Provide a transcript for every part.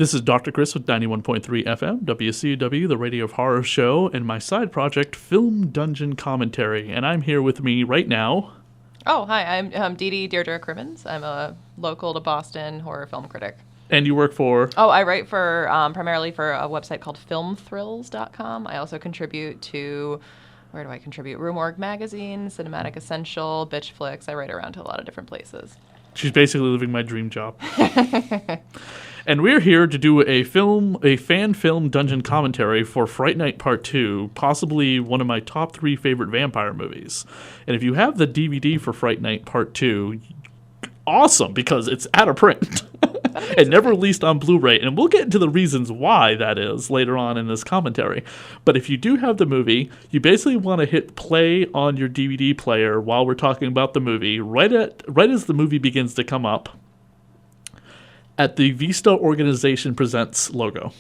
This is Dr. Chris with 91.3 FM, WCW, the Radio of Horror Show, and my side project, Film Dungeon Commentary. And I'm here with me right now. Oh, hi, I'm Dede Crimmins. I'm a local to Boston horror film critic. And you work for? Oh, I write for primarily for a website called filmthrills.com. I also contribute to, where do I contribute? Roomwork Magazine, Cinematic Essential, Bitch Flicks. I write around to a lot of different places. She's basically living my dream job. And we're here to do a fan film dungeon commentary for Fright Night Part2, possibly one of my top 3 favorite vampire movies. And if you have the DVD for Fright Night Part2, awesome, because it's out of print. And never released on Blu-ray. And we'll get into the reasons why that is later on in this commentary. But if you do have the movie, you basically want to hit play on your DVD player while we're talking about the movie, right as the movie begins to come up, at the Vista Organization Presents logo.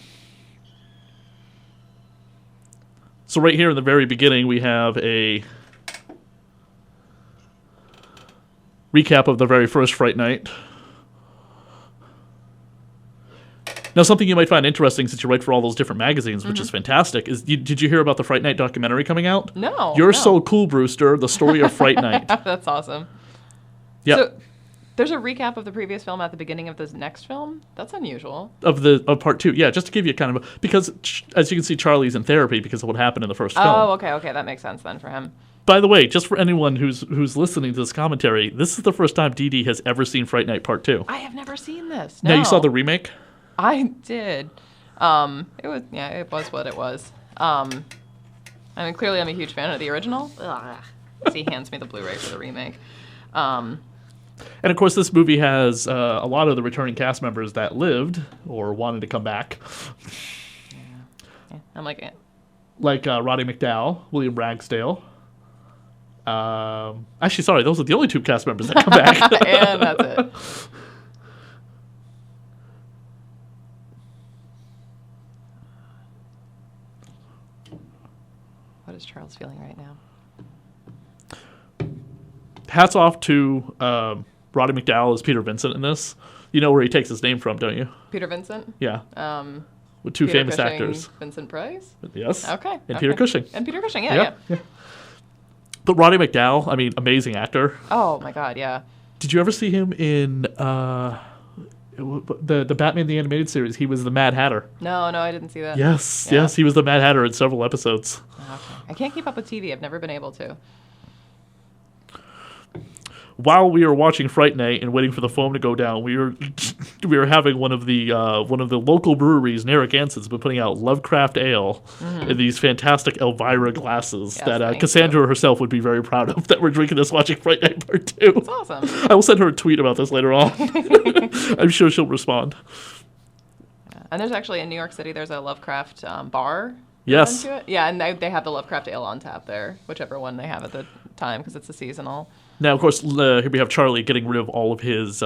So right here in the very beginning, we have a recap of the very first Fright Night. Now, something you might find interesting, since you write for all those different magazines, which is fantastic, is did you hear about the Fright Night documentary coming out? No. You're So Cool, Brewster, the story of Fright Night. That's awesome. Yeah. So, there's a recap of the previous film at the beginning of this next film? That's unusual. Of part 2, yeah, just to give you kind of because, as you can see, Charlie's in therapy because of what happened in the first film. Oh, okay, that makes sense then for him. By the way, just for anyone who's listening to this commentary, this is the first time Dede has ever seen Fright Night Part 2. I have never seen this. No. Now, you saw the remake? I did. It was what it was. I mean, clearly I'm a huge fan of the original. He hands me the Blu-ray for the remake. And of course, this movie has a lot of the returning cast members that lived or wanted to come back. Yeah. I'm like it. Like Roddy McDowall, William Ragsdale. Actually, sorry, those are the only 2 cast members that come back. And that's it. What is Charles feeling right now? Hats off to Roddy McDowall as Peter Vincent in this. You know where he takes his name from, don't you? Peter Vincent? Yeah. With 2 Peter famous Cushing, actors. Vincent Price? Yes. Okay. And Peter Cushing. And Peter Cushing, yeah. But Roddy McDowall, I mean, amazing actor. Oh, my God, yeah. Did you ever see him in the Batman the Animated Series? He was the Mad Hatter. No, I didn't see that. Yes, he was the Mad Hatter in several episodes. Okay. I can't keep up with TV. I've never been able to. While we were watching Fright Night and waiting for the foam to go down, we were having one of the local breweries, Narragansett's, been putting out Lovecraft Ale in these fantastic Elvira glasses that Cassandra herself would be very proud of, that we're drinking this watching Fright Night Part 2. That's awesome. I will send her a tweet about this later on. I'm sure she'll respond. Yeah. And there's actually in New York City, there's a Lovecraft bar. Yes. Yeah, and they have the Lovecraft Ale on tap there, whichever one they have at the time, because it's a seasonal. Now, of course, here we have Charlie getting rid of all of his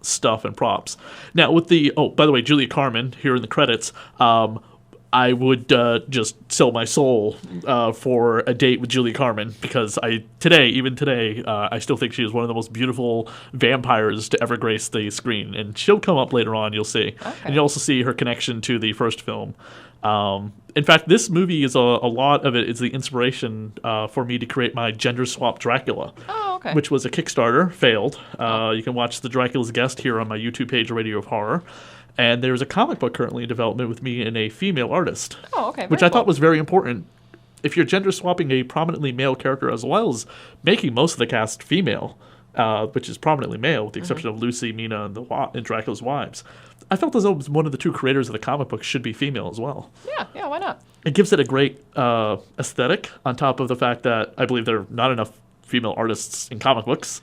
stuff and props. Now, with by the way, Julia Carmen here in the credits, I would just sell my soul for a date with Julia Carmen, because even today, I still think she is one of the most beautiful vampires to ever grace the screen. And she'll come up later on, you'll see. Okay. And you'll also see her connection to the first film. In fact, this movie is a lot of it is the inspiration for me to create my gender swap Dracula, which was a Kickstarter, failed. You can watch the Dracula's Guest here on my YouTube page, Radio of Horror. And there's a comic book currently in development with me and a female artist, which I thought was very important. If you're gender swapping a prominently male character as well as making most of the cast female, which is prominently male, with the exception of Lucy, Mina, and Dracula's wives, I felt as though one of the 2 creators of the comic book should be female as well. Yeah, why not? It gives it a great aesthetic, on top of the fact that I believe there are not enough female artists in comic books.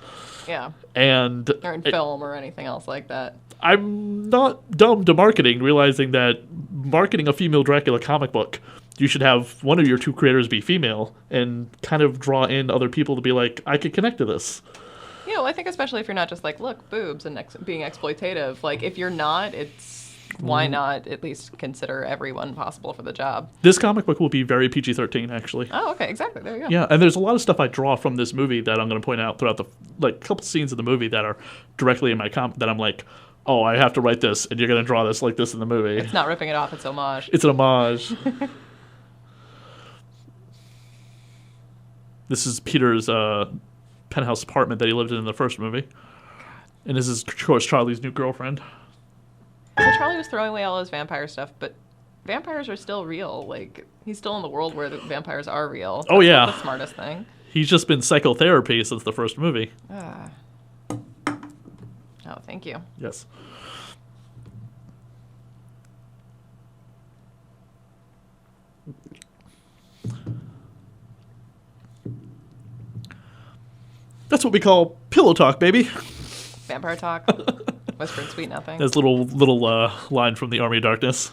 Yeah. Or in film or anything else like that. I'm not dumb to marketing, realizing that marketing a female Dracula comic book, you should have one of your 2 creators be female and kind of draw in other people to be like, I could connect to this. Yeah, well, I think especially if you're not just like, look, boobs and being exploitative. Like, if you're not, why not at least consider everyone possible for the job? This comic book will be very PG-13, actually. Oh, okay, exactly. There you go. Yeah, and there's a lot of stuff I draw from this movie that I'm going to point out throughout the couple scenes of the movie that are directly in my that I'm like, oh, I have to write this, and you're going to draw this like this in the movie. It's not ripping it off, it's homage. It's an homage. This is Peter's penthouse apartment that he lived in the first movie. And this is, of course, Charlie's new girlfriend. So Charlie was throwing away all his vampire stuff, but vampires are still real. Like, he's still in the world where the vampires are real. Oh, yeah. That's the smartest thing. He's just been psychotherapy since the first movie. Oh, thank you. Yes. That's what we call pillow talk, baby. Vampire talk. Whispered sweet nothing. That's a little line from the Army of Darkness.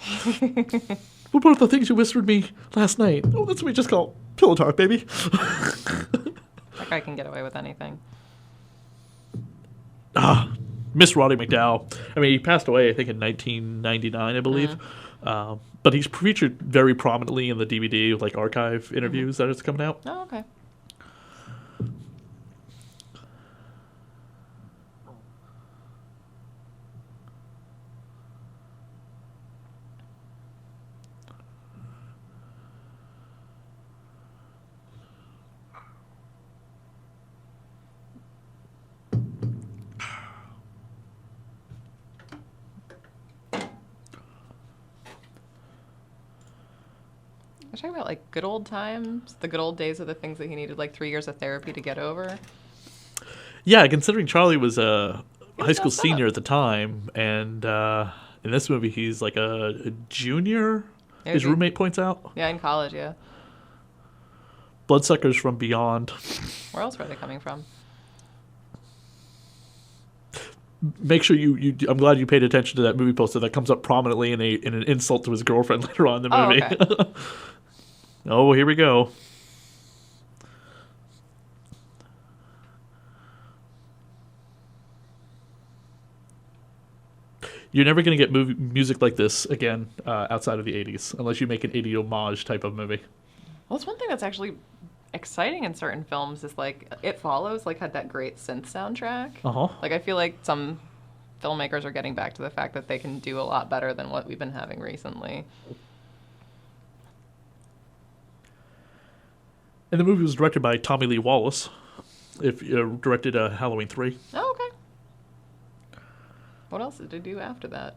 What about the things you whispered me last night? Oh, that's what we just call pillow talk, baby. That guy can get away with anything. Miss Roddy McDowall. I mean, he passed away, I think, in 1999, I believe. But he's featured very prominently in the DVD, like archive interviews that is coming out. Oh, okay. We're talking about like good old times, the good old days of the things that he needed like 3 years of therapy to get over. Yeah, considering Charlie was a high school messed up. senior at the time, and in this movie he's like a junior, Yeah, his he- roommate points out. Yeah, in college, yeah. Bloodsuckers from Beyond. Where else were they coming from? Make sure you I'm glad you paid attention to that movie poster that comes up prominently in an insult to his girlfriend later on in the Oh, movie. okay. Oh, here we go. You're never going to get music like this again outside of the 80s, unless you make an 80 homage type of movie. Well, it's one thing that's actually exciting in certain films is like It Follows like had that great synth soundtrack. Uh-huh. Like I feel like some filmmakers are getting back to the fact that they can do a lot better than what we've been having recently. And the movie was directed by Tommy Lee Wallace. If directed Halloween 3. Oh, okay. What else did he do after that?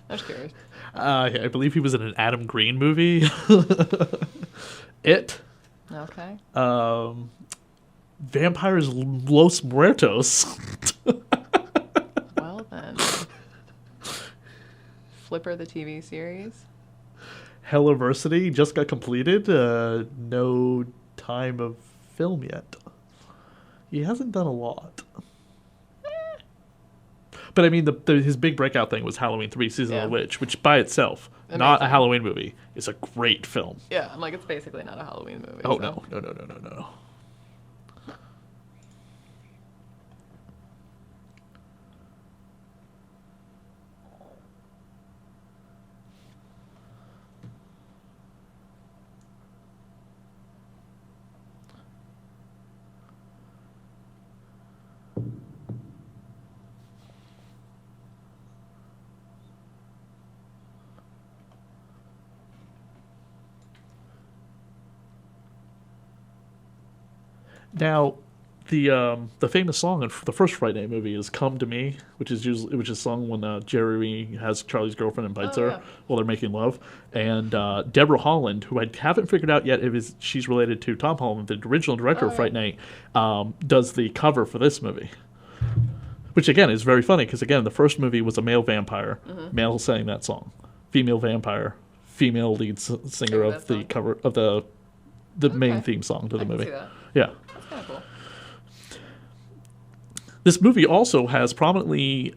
I was curious. I believe he was in an Adam Green movie. It. Okay. Vampires Los Muertos. Well then. Flipper the TV series. Helliversity just got completed. No time of film yet. He hasn't done a lot. But I mean, his big breakout thing was Halloween 3: Season of the Witch, which by itself, not a Amazing. Halloween movie, is a great film. Yeah, I'm like, it's basically not a Halloween movie. Oh, so. no. Now, the famous song in the first Fright Night movie is "Come to Me," which is sung when Jeremy has Charlie's girlfriend and bites her while they're making love, and Deborah Holland, who I haven't figured out yet if she's related to Tom Holland, the original director of Fright Night, does the cover for this movie. Which again is very funny because again the first movie was a male vampire, male sang that song, female vampire, female lead singer of the cover of the main theme song to the movie. See that. Yeah. That's kind of cool. This movie also has prominently,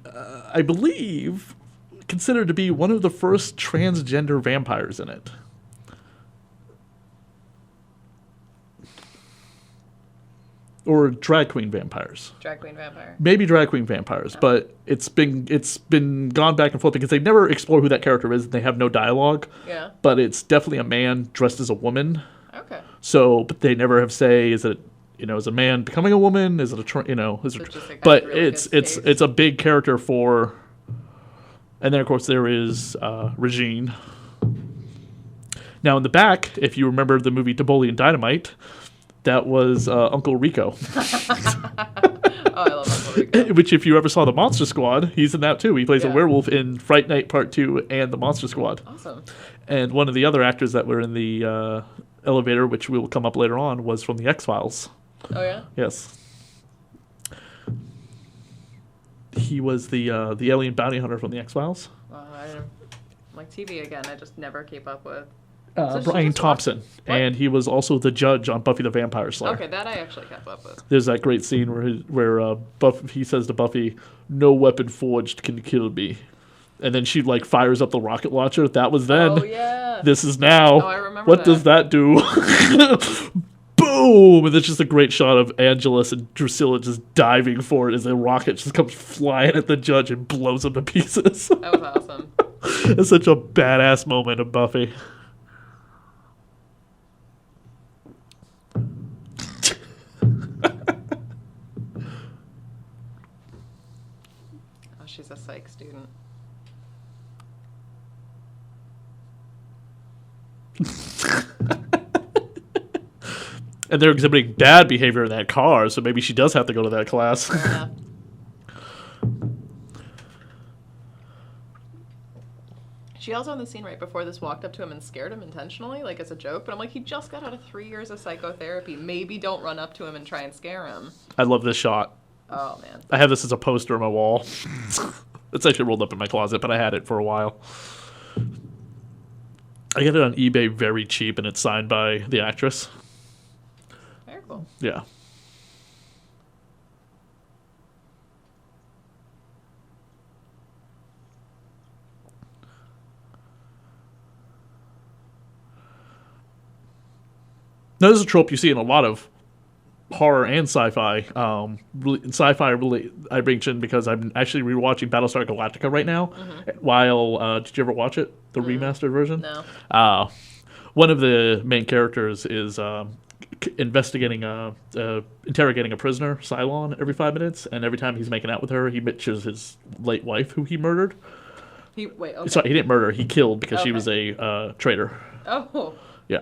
I believe, considered to be one of the first transgender vampires in it. Or drag queen vampires. Drag queen vampire. Maybe drag queen vampires, but it's been gone back and forth because they never explore who that character is and they have no dialogue. Yeah. But it's definitely a man dressed as a woman. Okay. So, but they never have say, is it is a man becoming a woman? Is it but really it's a big character for. And then of course there is Regine. Now in the back, if you remember the movie Napoleon Dynamite, that was Uncle Rico. Oh, I love Uncle Rico. Which, if you ever saw the Monster Squad, he's in that too. He plays a Yeah. werewolf in Fright Night Part 2 and the Monster Squad. Awesome. And one of the other actors that were in the elevator, which will come up later on, was from the X-Files. Oh, yeah? Yes. He was the alien bounty hunter from the X-Files. Well, I don't like TV again. I just never keep up with. Brian Thompson. What? And he was also the judge on Buffy the Vampire Slayer. Okay, that I actually kept up with. There's that great scene where he says to Buffy, "No weapon forged can kill me." And then she fires up the rocket launcher. That was then. Oh, yeah. This is now. Oh, I remember what that. does that do? Boom! And it's just a great shot of Angelus and Drusilla just diving for it as the rocket just comes flying at the judge and blows him to pieces. That was awesome. It's such a badass moment of Buffy. Oh, she's a psych student. And they're exhibiting bad behavior in that car, so maybe she does have to go to that class. Fair enough. She also in the scene right before this walked up to him and scared him intentionally, like as a joke. But I'm like, he just got out of 3 years of psychotherapy. Maybe don't run up to him and try and scare him. I love this shot. Oh, man. I have this as a poster on my wall. It's actually rolled up in my closet, but I had it for a while. I got it on eBay very cheap, and it's signed by the actress. Very cool. Yeah. Now, this is a trope you see in a lot of horror and sci-fi. I bring in because I'm actually rewatching Battlestar Galactica right now. Mm-hmm. While did you ever watch it, the remastered version? No. One of the main characters is interrogating a prisoner, Cylon, every 5 minutes, and every time he's making out with her, he mentions his late wife, who he murdered. Okay. Sorry, he didn't murder her. He killed because she Okay. was a traitor. Oh. Yeah,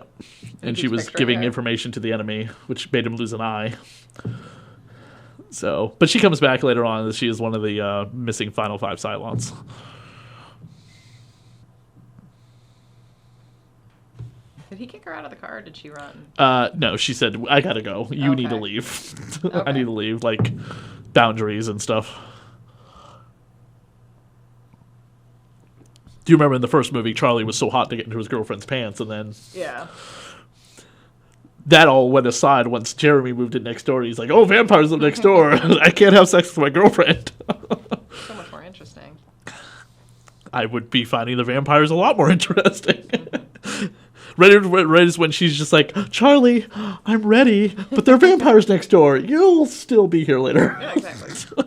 and she keeps was picturing giving her. information to the enemy, which made him lose an eye. So, but she comes back later on as she is one of the missing Final Five Cylons. Did he kick her out of the car, or did she run? No, she said, "I gotta go. You need to Okay. leave. I Okay. need to leave. Like boundaries and stuff." Do you remember in the first movie, Charlie was so hot to get into his girlfriend's pants, and then Yeah. that all went aside once Jeremy moved in next door. He's like, "Oh, vampires live next door. I can't have sex with my girlfriend." So much more interesting. I would be finding the vampires a lot more interesting. Right is when she's just like, "Charlie, I'm ready, but there are vampires next door. You'll still be here later." Yeah, exactly.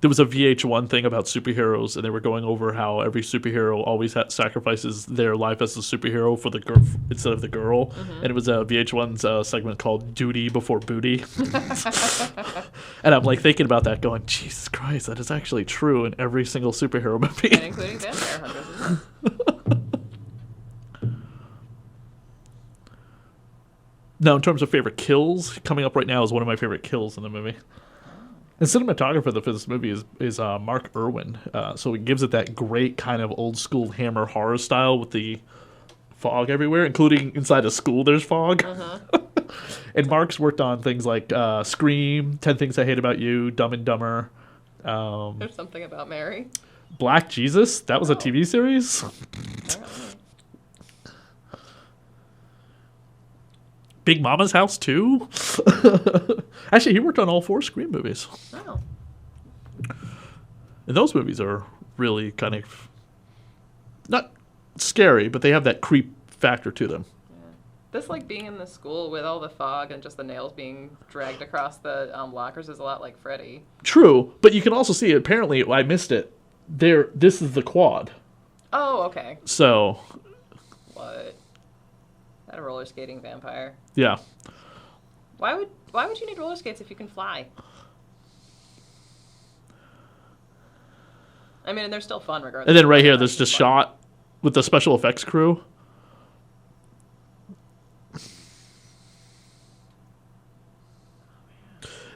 There was a VH1 thing about superheroes, and they were going over how every superhero always sacrifices their life as a superhero for the girl instead of the girl. Mm-hmm. And it was a VH1's segment called "Duty Before Booty." And I'm like thinking about that, going, "Jesus Christ, that is actually true in every single superhero movie." And including vampire hunters, isn't it? Now, in terms of favorite kills, coming up right now is one of my favorite kills in the movie. The cinematographer for this movie is Mark Irwin. So it gives it that great kind of old school Hammer horror style with the fog everywhere, including inside a school there's fog. Uh-huh. And Mark's worked on things like Scream, 10 Things I Hate About You, Dumb and Dumber. There's something about Mary. Black Jesus, that was a TV series. Apparently. Big Mama's House 2. Actually, he worked on all 4 Scream movies. Oh. And those movies are really kind of not scary, but they have that creep factor to them. Yeah. This, like, being in the school with all the fog and just the nails being dragged across the lockers is a lot like Freddy. True, but you can also see, apparently, I missed it. This is the quad. Oh, okay. So, What? That a roller skating vampire. Yeah. Why would you need roller skates if you can fly? I mean, and they're still fun regardless. And then right here, there's just shot with the special effects crew.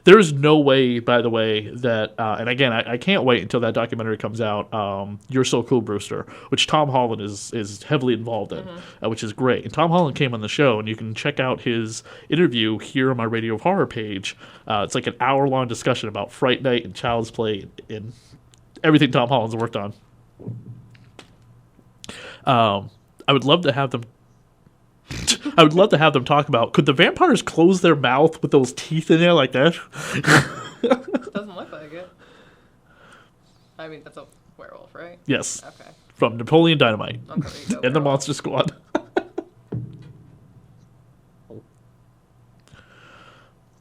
There is no way, by the way, that, and again, I can't wait until that documentary comes out, You're So Cool, Brewster, which Tom Holland is heavily involved in, which is great. And Tom Holland came on the show, and you can check out his interview here on my Radio of Horror page. It's like an hour-long discussion about Fright Night and Child's Play and everything Tom Holland's worked on. I would love to have them talk about, could the vampires close their mouth with those teeth in there like that? Doesn't look like it. I mean, that's a werewolf, right? Yes. Okay. From Napoleon Dynamite Okay, there you go, and the werewolf. Monster Squad.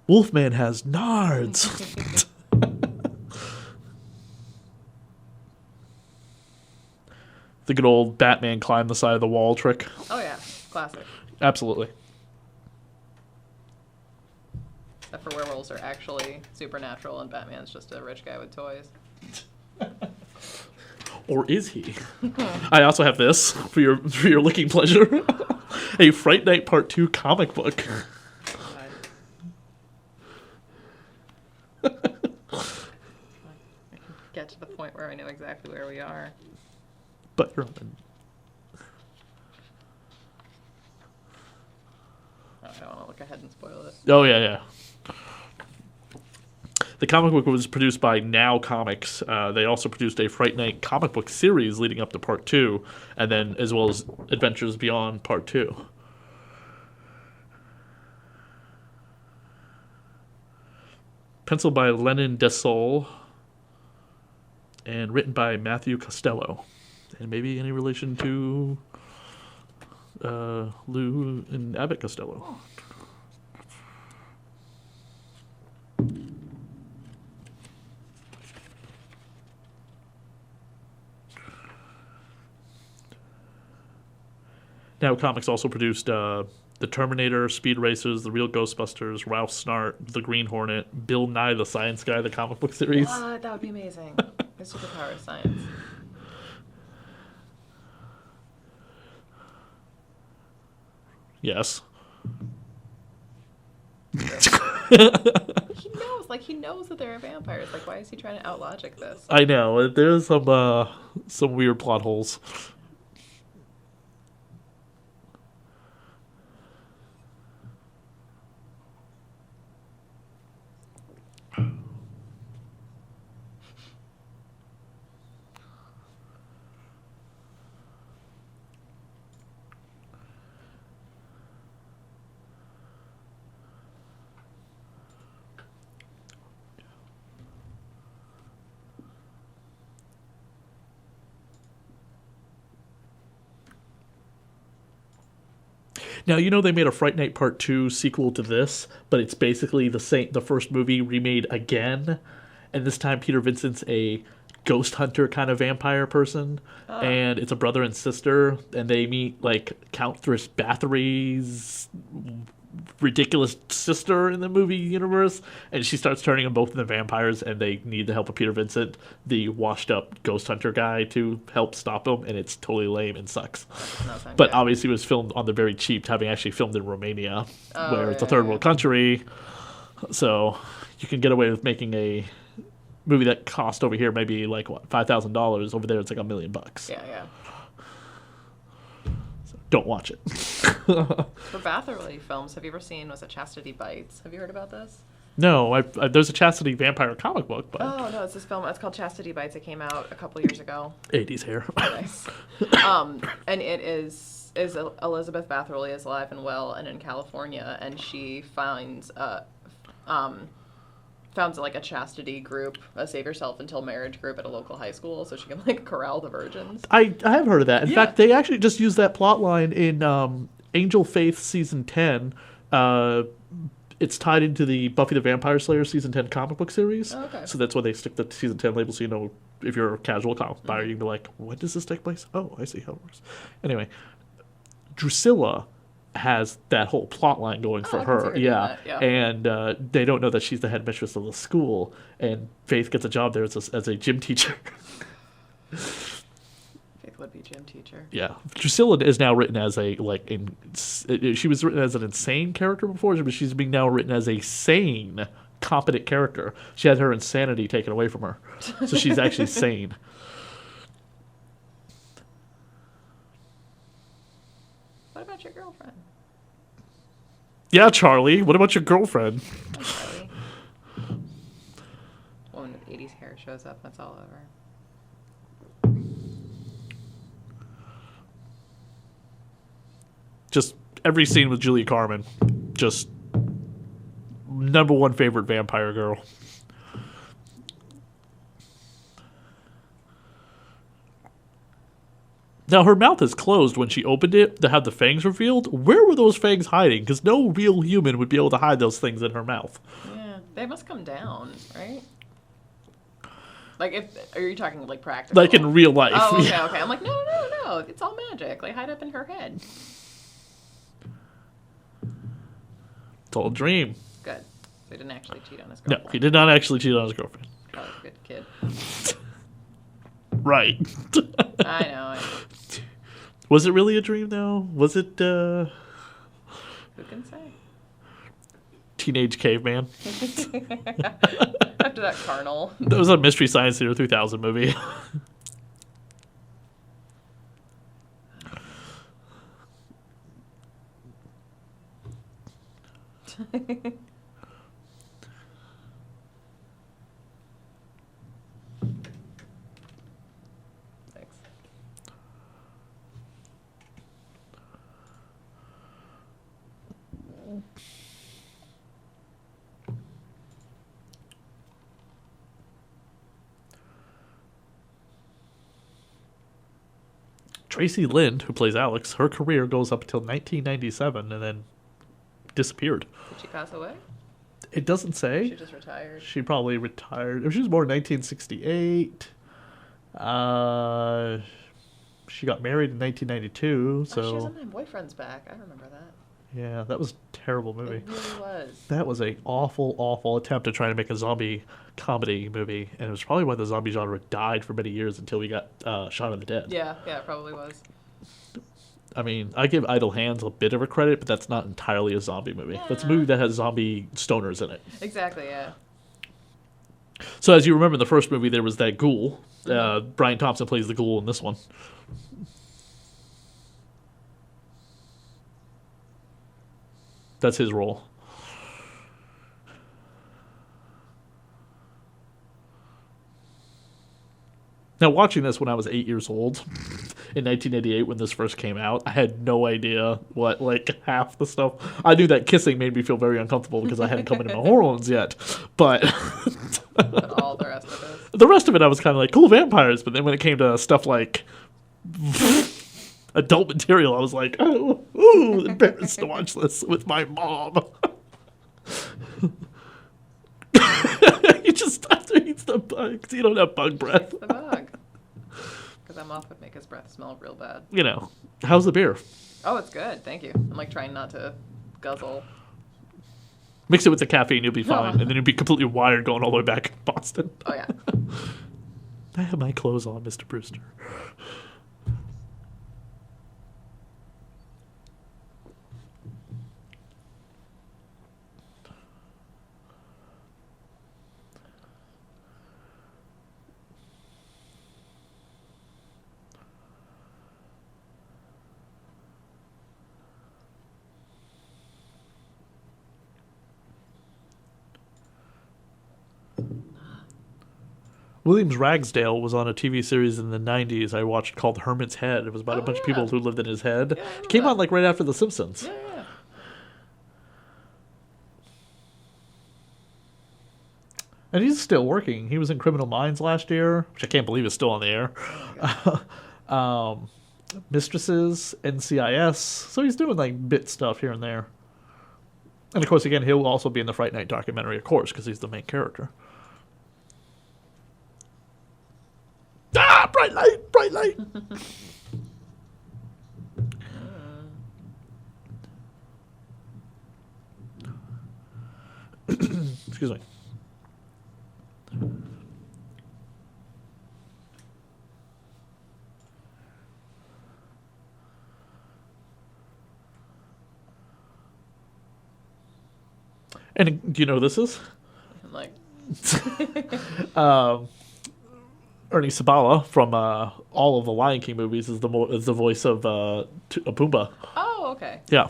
Wolfman has nards. The good old Batman climb the side of the wall trick. Oh yeah, classic. Absolutely. Except for werewolves are actually supernatural and Batman's just a rich guy with toys. Or is he? I also have this for your licking pleasure. A Fright Night Part 2 comic book. I can get to the point where I know exactly where we are. But Oh, I don't want to look ahead and spoil it. oh yeah. The comic book was produced by Now Comics. They also produced a Fright Night comic book series leading up to Part 2, and then as well as Adventures Beyond Part 2. Penciled by Lennon Desol, and written by Matthew Costello. And maybe any relation to Lou and Abbott Costello. Now Comics also produced The Terminator, Speed Racers, The Real Ghostbusters, Ralph Snart, The Green Hornet, Bill Nye the Science Guy, the comic book series. That would be amazing. The superpower of science. Yes. He knows that there are vampires. Like, why is he trying to outlogic this? I know. There's some weird plot holes. Now, you know they made a Fright Night Part 2 sequel to this, but it's basically the first movie remade again, and this time Peter Vincent's a ghost hunter kind of vampire person, and it's a brother and sister, and they meet, like, Countess Bathory's ridiculous sister in the movie universe, and she starts turning them both into vampires, and they need the help of Peter Vincent, the washed-up ghost hunter guy, to help stop them, and it's totally lame and sucks. But obviously it was filmed on the very cheap, having actually filmed in Romania, where it's a third world country, so you can get away with making a movie that cost over here maybe like what, $5,000. Over there it's like $1 million. Yeah. So don't watch it. For Bathory films, have you ever seen, was it Chastity Bites? Have you heard about this? No, there's a Chastity vampire comic book, but Oh no, it's this film. It's called Chastity Bites. It came out a couple years ago. 80s hair. Nice. And it is Elizabeth Bathory is alive and well and in California, and she founds like a chastity group, a save yourself until marriage group at a local high school, so she can like corral the virgins. I have heard of that. In Yeah. fact, they actually just used that plot line in Angel Faith season 10. It's tied into the Buffy the Vampire Slayer season 10 comic book series. Oh, okay. So that's why they stick the season 10 label, so you know if you're a casual comic buyer, you can be like, when does this take place? Oh, I see how it works. Anyway, Drusilla has that whole plot line going for I can see her. her doing Yeah. that, yeah. And they don't know that she's the headmistress of the school, and Faith gets a job there as a gym teacher. Faith would be gym teacher. Yeah, Drusilla is now written as a she was written as an insane character before, but she's being now written as a sane, competent character. She had her insanity taken away from her, so she's actually sane. What about your girlfriend? Yeah, Charlie. What about your girlfriend? Hi, Charlie. Woman with 80s hair shows up. That's all over. Just every scene with Julia Carmen, just number one favorite vampire girl. Now, her mouth is closed when she opened it to have the fangs revealed. Where were those fangs hiding? Because no real human would be able to hide those things in her mouth. Yeah, they must come down, right? Like, are you talking like practical? Like in real life. Oh, okay, Yeah. okay. I'm like, no. It's all magic. Like, hide up in her head. It's all a dream. Good. So he didn't actually cheat on his No, girlfriend. he did not actually cheat on his girlfriend. Probably a good kid. Right. I know. Was it really a dream, though? Was it, Who can say? Teenage Caveman? After that carnal. That was a Mystery Science Theater 3000 movie. Thanks. Tracy Lind, who plays Alex, her career goes up until 1997 and then disappeared. Did she pass away? It doesn't say. She just retired. She probably retired. She was born in 1968. She got married in 1992. So she was in My Boyfriend's Back. I remember that. yeah, that was a terrible movie. It really was. That was a awful, awful attempt at trying to make a zombie comedy movie, and it was probably why the zombie genre died for many years until we got Shaun of the Dead. Yeah, it probably was. I mean, I give Idle Hands a bit of a credit, but that's not entirely a zombie movie. That's a movie that has zombie stoners in it. Exactly, yeah. So as you remember in the first movie, there was that ghoul. Brian Thompson plays the ghoul in this one. That's his role. Now, watching this when I was 8 years old, in 1988 when this first came out, I had no idea what, like, half the stuff. I knew that kissing made me feel very uncomfortable because I hadn't come into my hormones yet. But But all the rest of it. the rest of it, I was kind of like, cool vampires. But then when it came to stuff like adult material, I was like, oh, ooh, embarrassed to watch this with my mom. You just have to eat the bugs. You don't have bug breath. It's the bug. Because that moth would make his breath smell real bad. You know, how's the beer? Oh, it's good. Thank you. I'm like trying not to guzzle. Mix it with the caffeine, you'll be fine. And then you'll be completely wired going all the way back to Boston. Oh, yeah. I have my clothes on, Mr. Brewster. Williams Ragsdale was on a TV series in the 90s I watched called Hermit's Head. It was about a bunch of people who lived in his head. Yeah, I remember Came that. on like right after The Simpsons. Yeah. And he's still working. He was in Criminal Minds last year, which I can't believe is still on the air. Mistresses, NCIS. So he's doing like bit stuff here and there. And of course, again, he'll also be in the Fright Night documentary, of course, because he's the main character. Ah, bright light, bright light. Excuse me. And do you know who this is? I'm like, Ernie Sabala from all of the Lion King movies is the voice of Pumbaa. oh, okay. Yeah.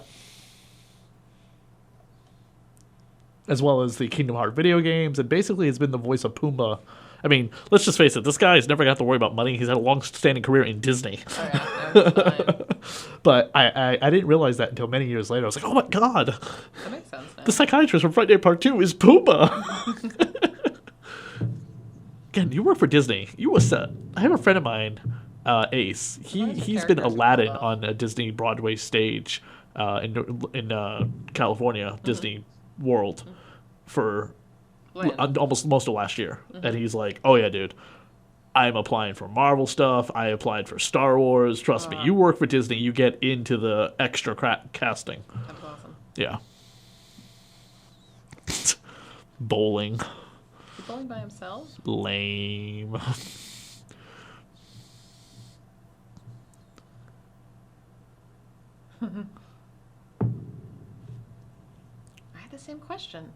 As well as the Kingdom Hearts video games, and basically has been the voice of Pumbaa. I mean, let's just face it, this guy has never got to worry about money. He's had a long-standing career in Disney. Oh, yeah. No, it's fine. But I didn't realize that until many years later. I was like, oh my god, That makes sense now. the psychiatrist from Fright Night Part2 is Pumbaa. Again, you work for Disney. You was I have a friend of mine, Ace. He's been Aladdin on a Disney Broadway stage in California, Disney World, for almost most of last year. And he's like, oh yeah, dude, I'm applying for Marvel stuff. I applied for Star Wars. Trust me, you work for Disney, you get into the extra casting. That's awesome. Yeah. Bowling. He's bowling by himself? Lame. I had the same question.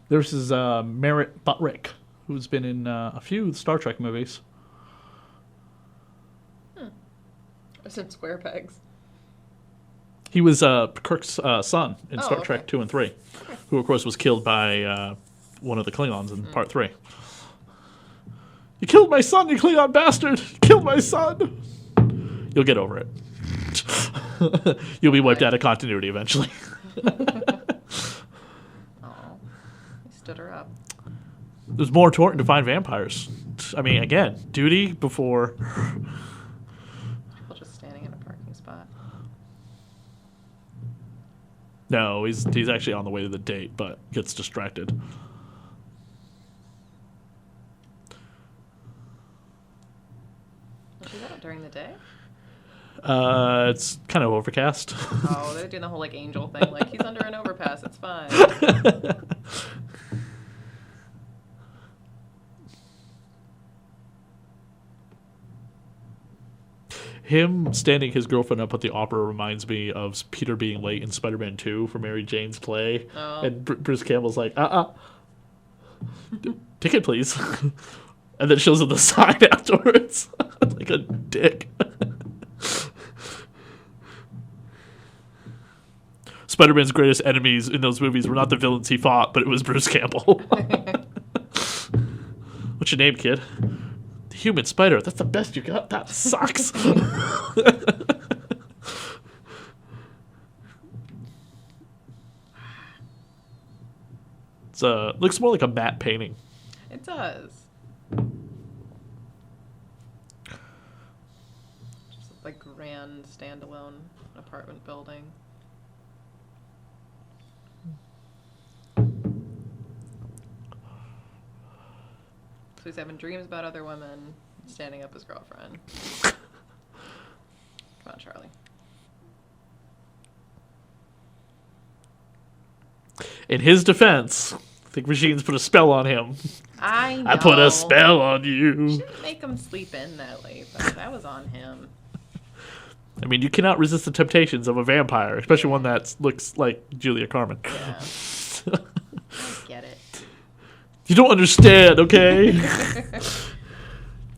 This is Merritt Buttrick, who's been in a few Star Trek movies. I said square pegs. He was Kirk's son in Star Trek 2 and 3, who, of course, was killed by one of the Klingons in Part 3. You killed my son, you Klingon bastard! You killed my son! You'll get over it. You'll be wiped out of continuity eventually. Stood her up. There's more important to find vampires. I mean, again, duty before. People just standing in a parking spot. No, he's actually on the way to the date, but gets distracted. Was she out during the day? It's kind of overcast. Oh, they're doing the whole like angel thing. Like he's under an overpass. It's fine. Him standing his girlfriend up at the opera reminds me of Peter being late in Spider-Man 2 for Mary Jane's play. Oh. And Bruce Campbell's like, ticket please. And then shows him the sign afterwards. Like a dick. Spider-Man's greatest enemies in those movies were not the villains he fought, but it was Bruce Campbell. What's your name, kid? The Human Spider. That's the best you got? That sucks. It's looks more like a matte painting. It does. Just like grand standalone apartment building. So he's having dreams about other women, standing up his girlfriend. Come on, Charlie. In his defense, I think Regine's put a spell on him. I know. I put a spell on you. Shouldn't make him sleep in that late, but that was on him. I mean, you cannot resist the temptations of a vampire, especially one that looks like Julia Carmen. Yeah. I get it. You don't understand, okay?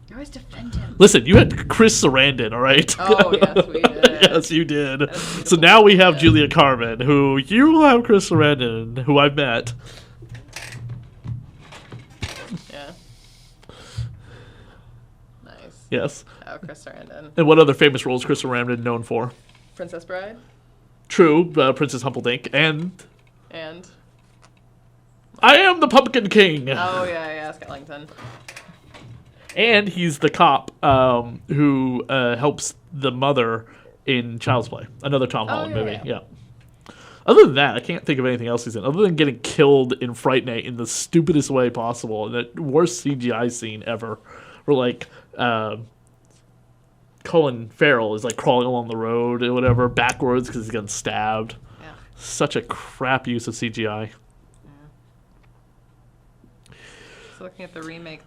You always defend him. Listen, you had Chris Sarandon, all right? Oh, yes, we did. Yes, you did. So now we have Julia Carmen, who you will have Chris Sarandon, who I've met. Yeah. Nice. Yes. Oh, Chris Sarandon. And what other famous roles Chris Sarandon known for? Princess Bride. True, Princess Humperdinck, and And. I Am the Pumpkin King. Oh, yeah, Skellington. And he's the cop who helps the mother in Child's Play, another Tom Holland movie. Yeah. Other than that, I can't think of anything else he's in, other than getting killed in Fright Night in the stupidest way possible, and the worst CGI scene ever, where like Colin Farrell is like crawling along the road or whatever backwards because he's getting stabbed. Yeah. Such a crap use of CGI. So looking at the remake,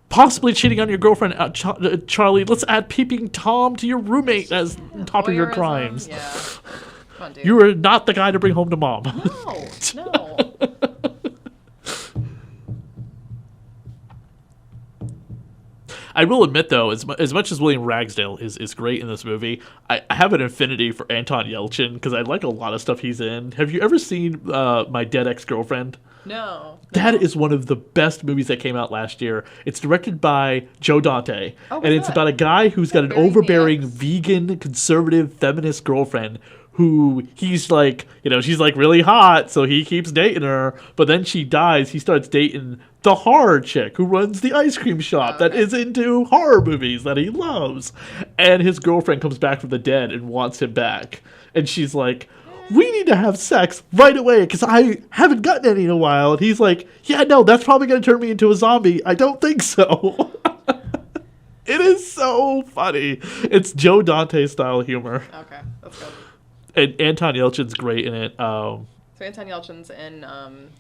Possibly cheating on your girlfriend, Charlie. Let's add peeping Tom to your roommate as top of your voyeurism? crimes. Yeah. Come on, dude. You are not the guy to bring home to mom. No. I will admit, though, as much as William Ragsdale is great in this movie, I have an affinity for Anton Yelchin because I like a lot of stuff he's in. Have you ever seen My Dead Ex-Girlfriend? No. That is one of the best movies that came out last year. It's directed by Joe Dante, and it's about a guy who's got an overbearing vegan, conservative, feminist girlfriend who he's like, she's like really hot, so he keeps dating her, but then she dies. He starts dating the horror chick who runs the ice cream shop that is into horror movies that he loves. And his girlfriend comes back from the dead and wants him back. And she's like, we need to have sex right away because I haven't gotten any in a while. And he's like, yeah, no, that's probably going to turn me into a zombie. I don't think so. It is so funny. It's Joe Dante style humor. Okay, that's good. And Anton Yelchin's great in it. So Anton Yelchin's in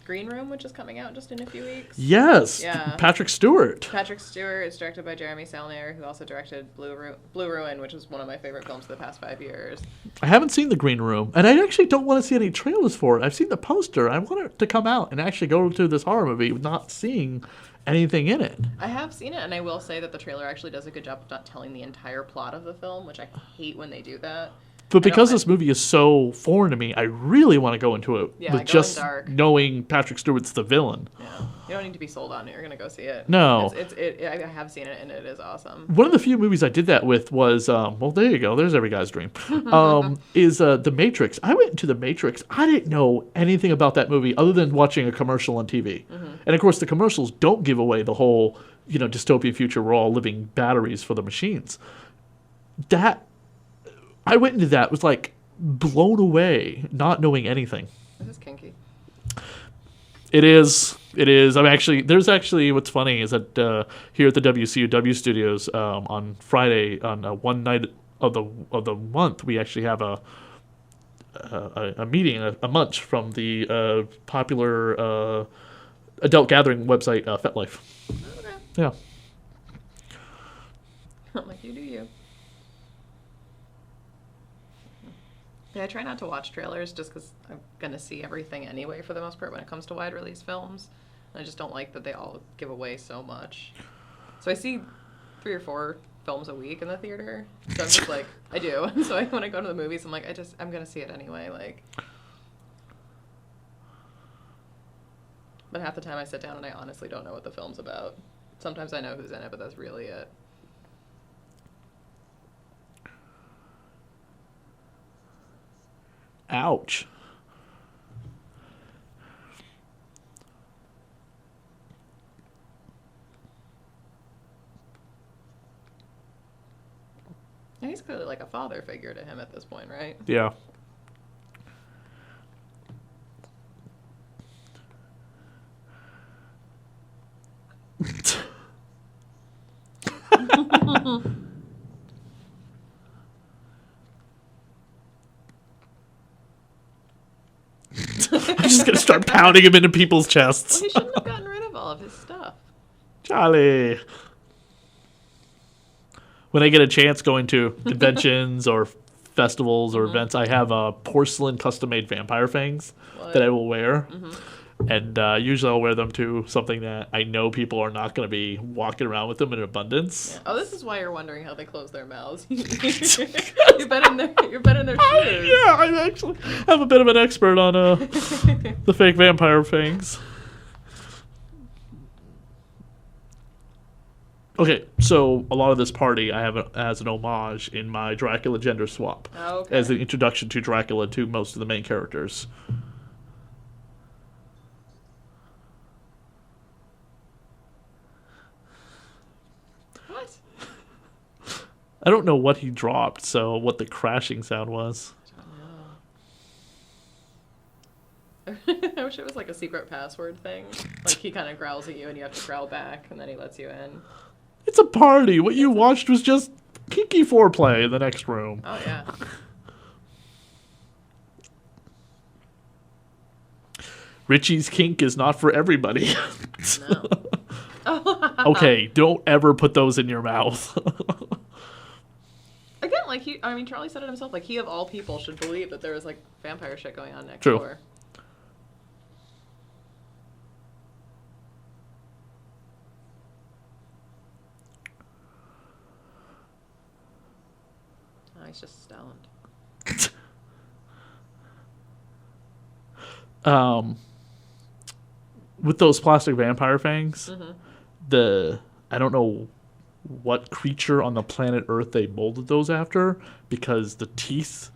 Green Room, which is coming out just in a few weeks. Yes. Yeah. Patrick Stewart. Patrick Stewart is directed by Jeremy Saulnier, who also directed Blue Ruin, which is one of my favorite films of the past 5 years. I haven't seen The Green Room, and I actually don't want to see any trailers for it. I've seen the poster. I want it to come out and actually go to this horror movie not seeing anything in it. I have seen it, and I will say that the trailer actually does a good job of not telling the entire plot of the film, which I hate when they do that. But because this movie is so foreign to me, I really want to go into it with just dark. knowing Patrick Stewart's the villain. Yeah, you don't need to be sold on it. You're going to go see it. No. I have seen it, and it is awesome. One of the few movies I did that with was, well, there you go. There's every guy's dream. Is The Matrix. I went into The Matrix. I didn't know anything about that movie other than watching a commercial on TV. And, of course, the commercials don't give away the whole, dystopian future. We're all living batteries for the machines. I went into that, was like blown away, not knowing anything. This is kinky. It is. There's actually, what's funny is that here at the WCUW studios on Friday, on one night of the month, we actually have a meeting, a munch from the popular adult gathering website, FetLife. Okay. Yeah. I'm like, you do you. Yeah, I try not to watch trailers just because I'm going to see everything anyway for the most part when it comes to wide release films. And I just don't like that they all give away so much. So I see 3 or 4 films a week in the theater. So I'm just like, I do. So when I go to the movies, I'm like, I'm going to see it anyway. Like, but half the time I sit down and I honestly don't know what the film's about. Sometimes I know who's in it, but that's really it. Ouch. Yeah, he's clearly like a father figure to him at this point, right? Yeah. I'm just going to start pounding him into people's chests. Well, he shouldn't have gotten rid of all all of his stuff. Charlie. When I get a chance going to conventions or festivals or events, I have porcelain custom-made vampire fangs that I will wear. And usually I'll wear them to something that I know people are not going to be walking around with them in abundance. Yeah. Oh, this is why you're wondering how they close their mouths. You've been in their shoes. Yeah, I actually have a bit of an expert on the fake vampire fangs. Okay, so a lot of this party I have as an homage in my Dracula gender swap. Oh, okay. As an introduction to Dracula to most of the main characters. What? I don't know what he dropped, so what the crashing sound was. I don't know. I wish it was like a secret password thing. Like he kind of growls at you and you have to growl back and then he lets you in. It's a party. What you watched was just kinky foreplay in the next room. Oh, yeah. Richie's kink is not for everybody. No. Okay, don't ever put those in your mouth. Again, like Charlie said it himself. Like he of all people should believe that there was like vampire shit going on next True. door. Oh, he's just stoned. With those plastic vampire fangs, I don't know what creature on the planet Earth they molded those after, because the teeth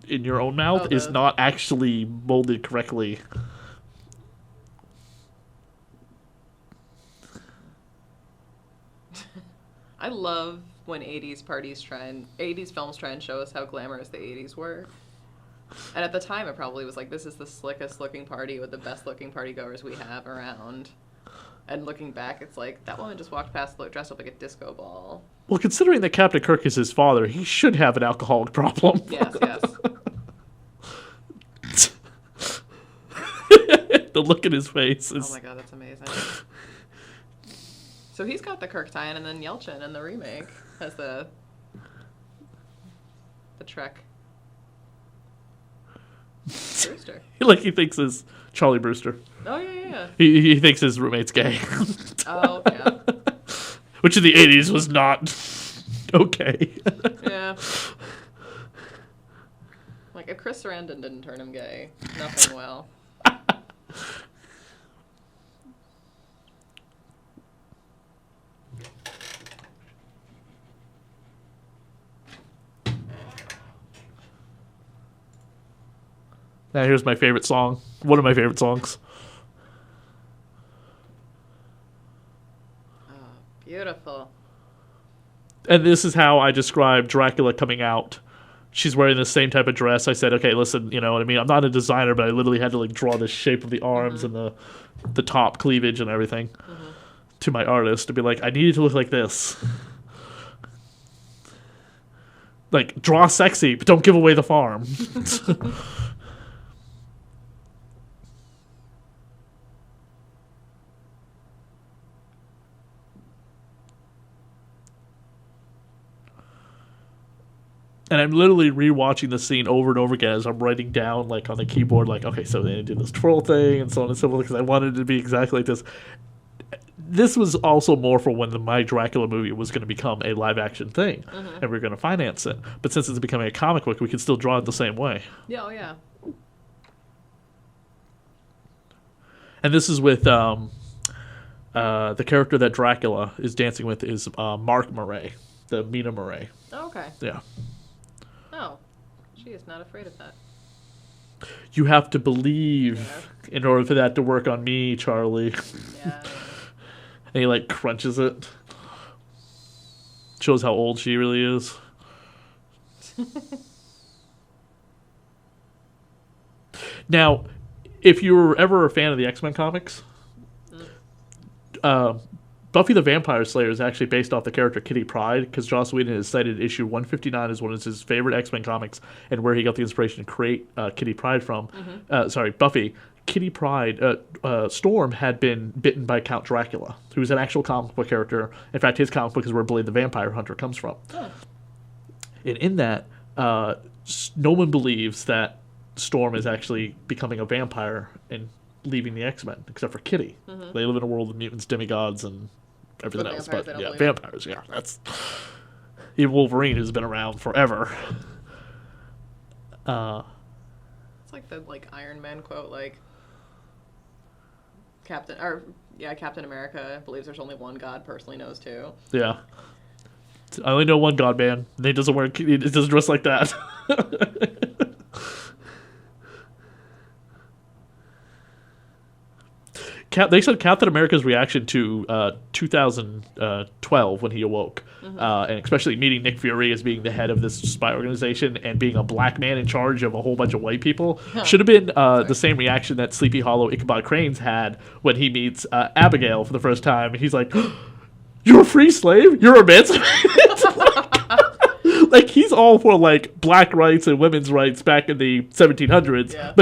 in your own mouth is not actually molded correctly. I love when 80s films try and show us how glamorous the 80s were. And at the time, it probably was like, this is the slickest looking party with the best looking partygoers we have around. And looking back, it's like, that woman just walked past dressed up like a disco ball. Well, considering that Captain Kirk is his father, he should have an alcoholic problem. Yes, yes. The look in his face is... Oh my god, that's amazing. So he's got the Kirk tie-in, and then Yelchin in the remake has the Trek. Brewster. Like he thinks is Charlie Brewster. Oh, yeah. He thinks his roommate's gay. Oh, yeah. Which in the 80s was not okay. Yeah. Like, if Chris Sarandon didn't turn him gay, nothing will. Now here's my favorite song. One of my favorite songs. Oh, beautiful. And this is how I describe Dracula coming out. She's wearing the same type of dress. I said, okay, listen, you know what I mean? I'm not a designer, but I literally had to like draw the shape of the arms and the top cleavage and everything to my artist to be like, I need it to look like this. Like, draw sexy, but don't give away the farm. And I'm literally rewatching the scene over and over again as I'm writing down, like, on the keyboard, like, okay, so they did this twirl thing and so on and so forth, because I wanted it to be exactly like this. This was also more for when my Dracula movie was going to become a live-action thing, and we were going to finance it. But since it's becoming a comic book, we can still draw it the same way. Yeah, oh yeah. And this is with the character that Dracula is dancing with is Mark Murray, the Mina Murray. Oh, okay. Yeah. Oh, she is not afraid of that. You have to believe in order for that to work on me, Charlie. Yeah. And he, like, crunches it. Shows how old she really is. Now, if you were ever a fan of the X-Men comics, Buffy the Vampire Slayer is actually based off the character Kitty Pryde, because Joss Whedon has cited issue 159 as one of his favorite X-Men comics, and where he got the inspiration to create Kitty Pryde from. Buffy, Kitty Pryde, Storm had been bitten by Count Dracula, who was an actual comic book character. In fact, his comic book is where Blade the Vampire Hunter comes from. Oh. And in that, no one believes that Storm is actually becoming a vampire and leaving the X-Men, except for Kitty. Mm-hmm. They live in a world of mutants, demigods, and everything else. But yeah, vampires. Yeah, that's even Wolverine, who's been around forever. It's like the Iron Man quote, Captain America believes there's only one God. Personally knows two. Yeah. I only know one God, man. He doesn't dress like that. They said Captain America's reaction to 2012 when he awoke, and especially meeting Nick Fury as being the head of this spy organization and being a black man in charge of a whole bunch of white people, should have been the same reaction that Sleepy Hollow Ichabod Cranes had when he meets Abigail for the first time. He's like, "You're a free slave? You're emancipated?" Like, he's all for black rights and women's rights back in the 1700s, yeah.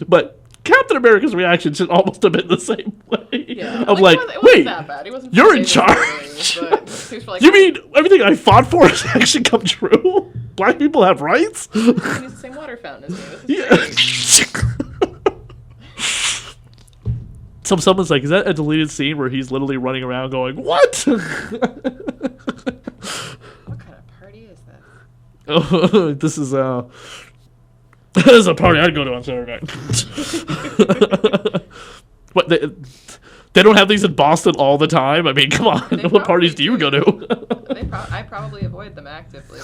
But Captain America's reaction should almost have been the same way. Yeah. Of it wasn't that bad. He wasn't you're in charge. But you mean everything I fought for has actually come true? Black people have rights? He used the same water fountain as me. This is Someone's like, is that a deleted scene where he's literally running around going, "What?" What kind of party is this? Oh, this is this is a party I'd go to on Saturday night. What, they don't have these in Boston all the time? I mean, come on. What parties do you go to? I probably avoid them actively.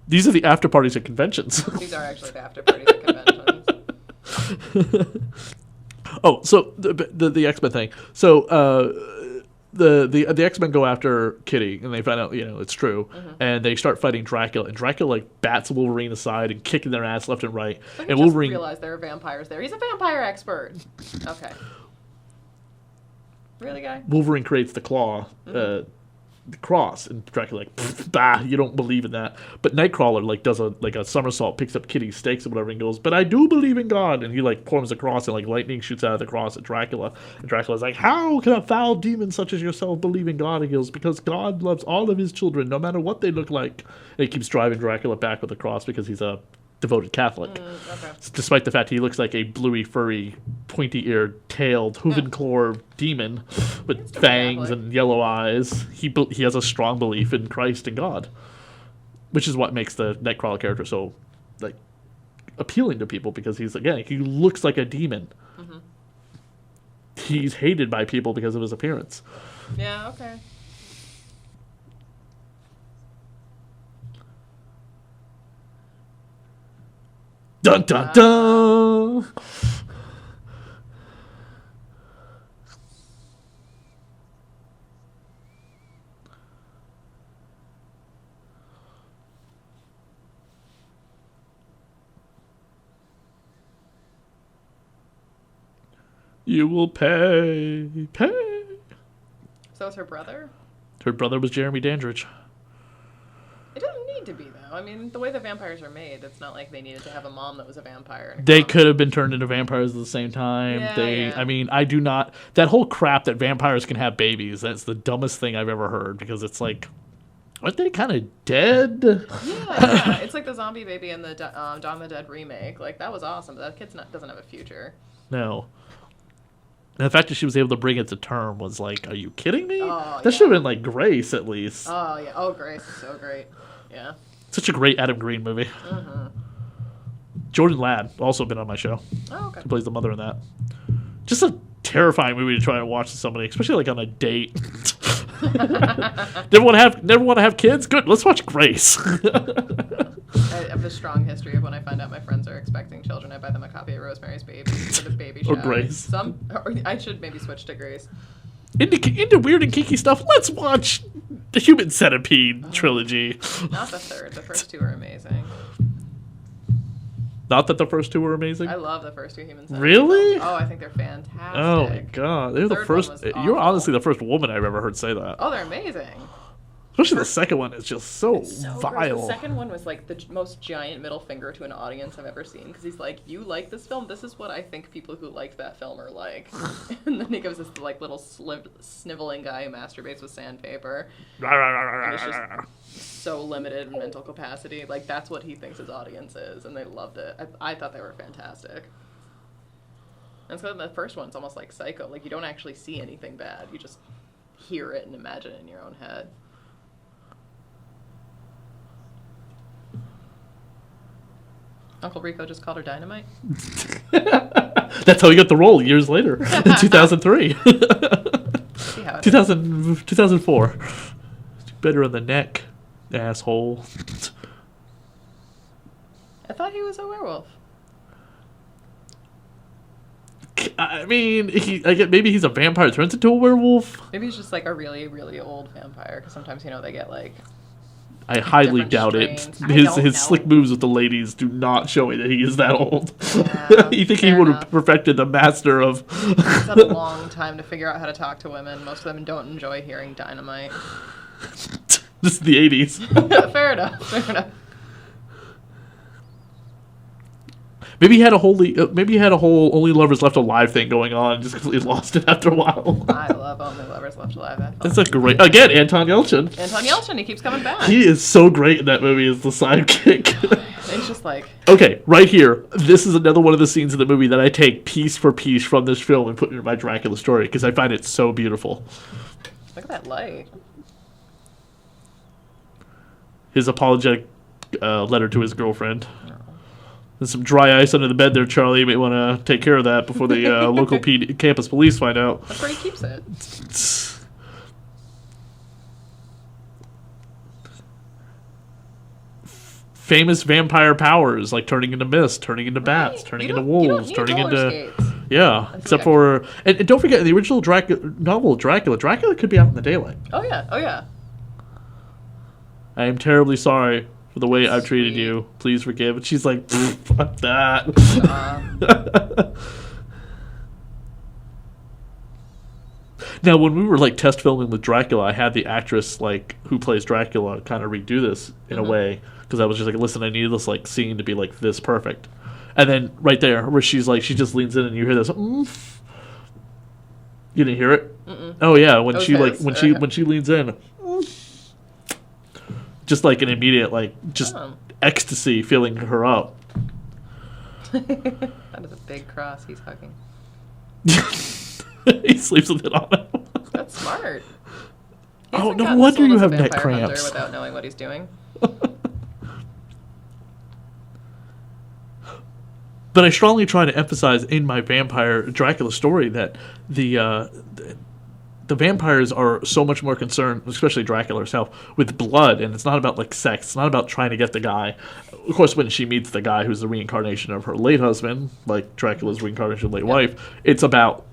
These are the after parties at conventions. These are actually the after parties at conventions. Oh, so the X-Men thing. So the X-Men go after Kitty, and they find out, it's true, and they start fighting Dracula, and Dracula bats Wolverine aside and kicking their ass left and right. So and Wolverine realized there are vampires there. He's a vampire expert. Okay. Really, guy? Wolverine creates the claw, the cross, and Dracula bah, you don't believe in that. But Nightcrawler does a somersault, picks up Kitty's stakes or whatever, and goes, "But I do believe in God," and he forms a cross, and lightning shoots out of the cross at Dracula, and Dracula's like, "How can a foul demon such as yourself believe in God?" And he goes, "Because God loves all of his children, no matter what they look like." And he keeps driving Dracula back with the cross because he's a devoted Catholic. Okay. Despite the fact he looks like a bluey, furry, pointy-eared, tailed, hooven-clawed demon with fangs and yellow eyes, he has a strong belief in Christ and God, which is what makes the Nightcrawler character so appealing to people, because he looks like a demon. Mm-hmm. He's hated by people because of his appearance. Yeah. Okay. Dun dun dun! You will pay. So it's her brother? Her brother was Jeremy Dandridge. It doesn't need to be, though. I mean, the way the vampires are made, it's not like they needed to have a mom that was a vampire. They could have been turned into vampires at the same time. Yeah. I mean, I do not... That whole crap that vampires can have babies, that's the dumbest thing I've ever heard, because it's aren't they kind of dead? Yeah. It's like the zombie baby in the Dawn of the Dead remake. That was awesome, but that kid doesn't have a future. No. And the fact that she was able to bring it to term was are you kidding me? Oh, that should have been Grace, at least. Oh, yeah. Oh, Grace is so great. Yeah. Such a great Adam Green movie. Mm-hmm. Jordan Ladd, also been on my show. Oh, okay. She plays the mother in that. Just a terrifying movie to try and watch with somebody, especially on a date. Never want to have kids? Good, let's watch Grace. I have a strong history of when I find out my friends are expecting children, I buy them a copy of Rosemary's Baby for the baby shower. Or Grace. I should maybe switch to Grace. Into weird and kinky stuff, let's watch the Human Centipede trilogy. Not the third. The first two are amazing. Not that the first two were amazing? I love the first two Human Centipede. Really? Films. Oh, I think they're fantastic. Oh my god. They're the first. You're honestly the first woman I've ever heard say that. Oh, they're amazing. Especially the second one is just so So vile. gross. The second one was like the most giant middle finger to an audience I've ever seen, because he's like, "You like this film? This is what I think people who liked that film are like." And then he gives this like little sniveling guy who masturbates with sandpaper. And it's just so limited in mental capacity. Like, that's what he thinks his audience is, and they loved it. I thought they were fantastic. And so the first one's almost like Psycho. Like, you don't actually see anything bad. You just hear it and imagine it in your own head. Uncle Rico just called her Dynamite? That's how he got the role years later, in 2003. 2004. Better on the neck, asshole. I thought he was a werewolf. I mean, maybe he's a vampire turns into a werewolf. Maybe he's just like a really, really old vampire, because sometimes, they get like... I highly doubt strains. it. His slick moves with the ladies do not show me that he is that old. Yeah, you think he would have perfected the master of... He's had a long time to figure out how to talk to women. Most of them don't enjoy hearing Dynamite. This is the 80s. Fair enough. Maybe he had a whole Only Lovers Left Alive thing going on, just because he lost it after a while. I love Only Lovers Left Alive. That's a great... Again, Anton Yelchin. He keeps coming back. He is so great in that movie as the sidekick. It's just like... Okay, right here. This is another one of the scenes in the movie that I take piece for piece from this film and put into my Dracula story, because I find it so beautiful. Look at that light. His apologetic letter to his girlfriend. There's some dry ice under the bed there, Charlie. You may want to take care of that before the local campus police find out. That's where he keeps it. Famous vampire powers, like turning into mist, turning into bats, turning into wolves, turning into... Skates. Yeah, except for... And don't forget, the original novel, Dracula could be out in the daylight. Oh, yeah. I am terribly sorry for the way I've treated you. Please forgive. And she's like, fuck that. Now, when we were like test filming with Dracula, I had the actress like who plays Dracula kind of redo this in a way, because I was just like, listen, I need this like scene to be like this perfect. And then right there, where she's like, she just leans in and you hear this. You didn't hear it? Oh yeah, when she leans in. Just like an immediate, like, just ecstasy filling her up. That is a big cross he's hugging. He sleeps with it on him. That's smart. Oh, no wonder you have neck cramps. Without knowing what he's doing. But I strongly try to emphasize in my vampire Dracula story that the vampires are so much more concerned, especially Dracula herself, with blood, and it's not about like sex. It's not about trying to get the guy. Of course, when she meets the guy who's the reincarnation of her late husband, like Dracula's reincarnation of late wife, it's about,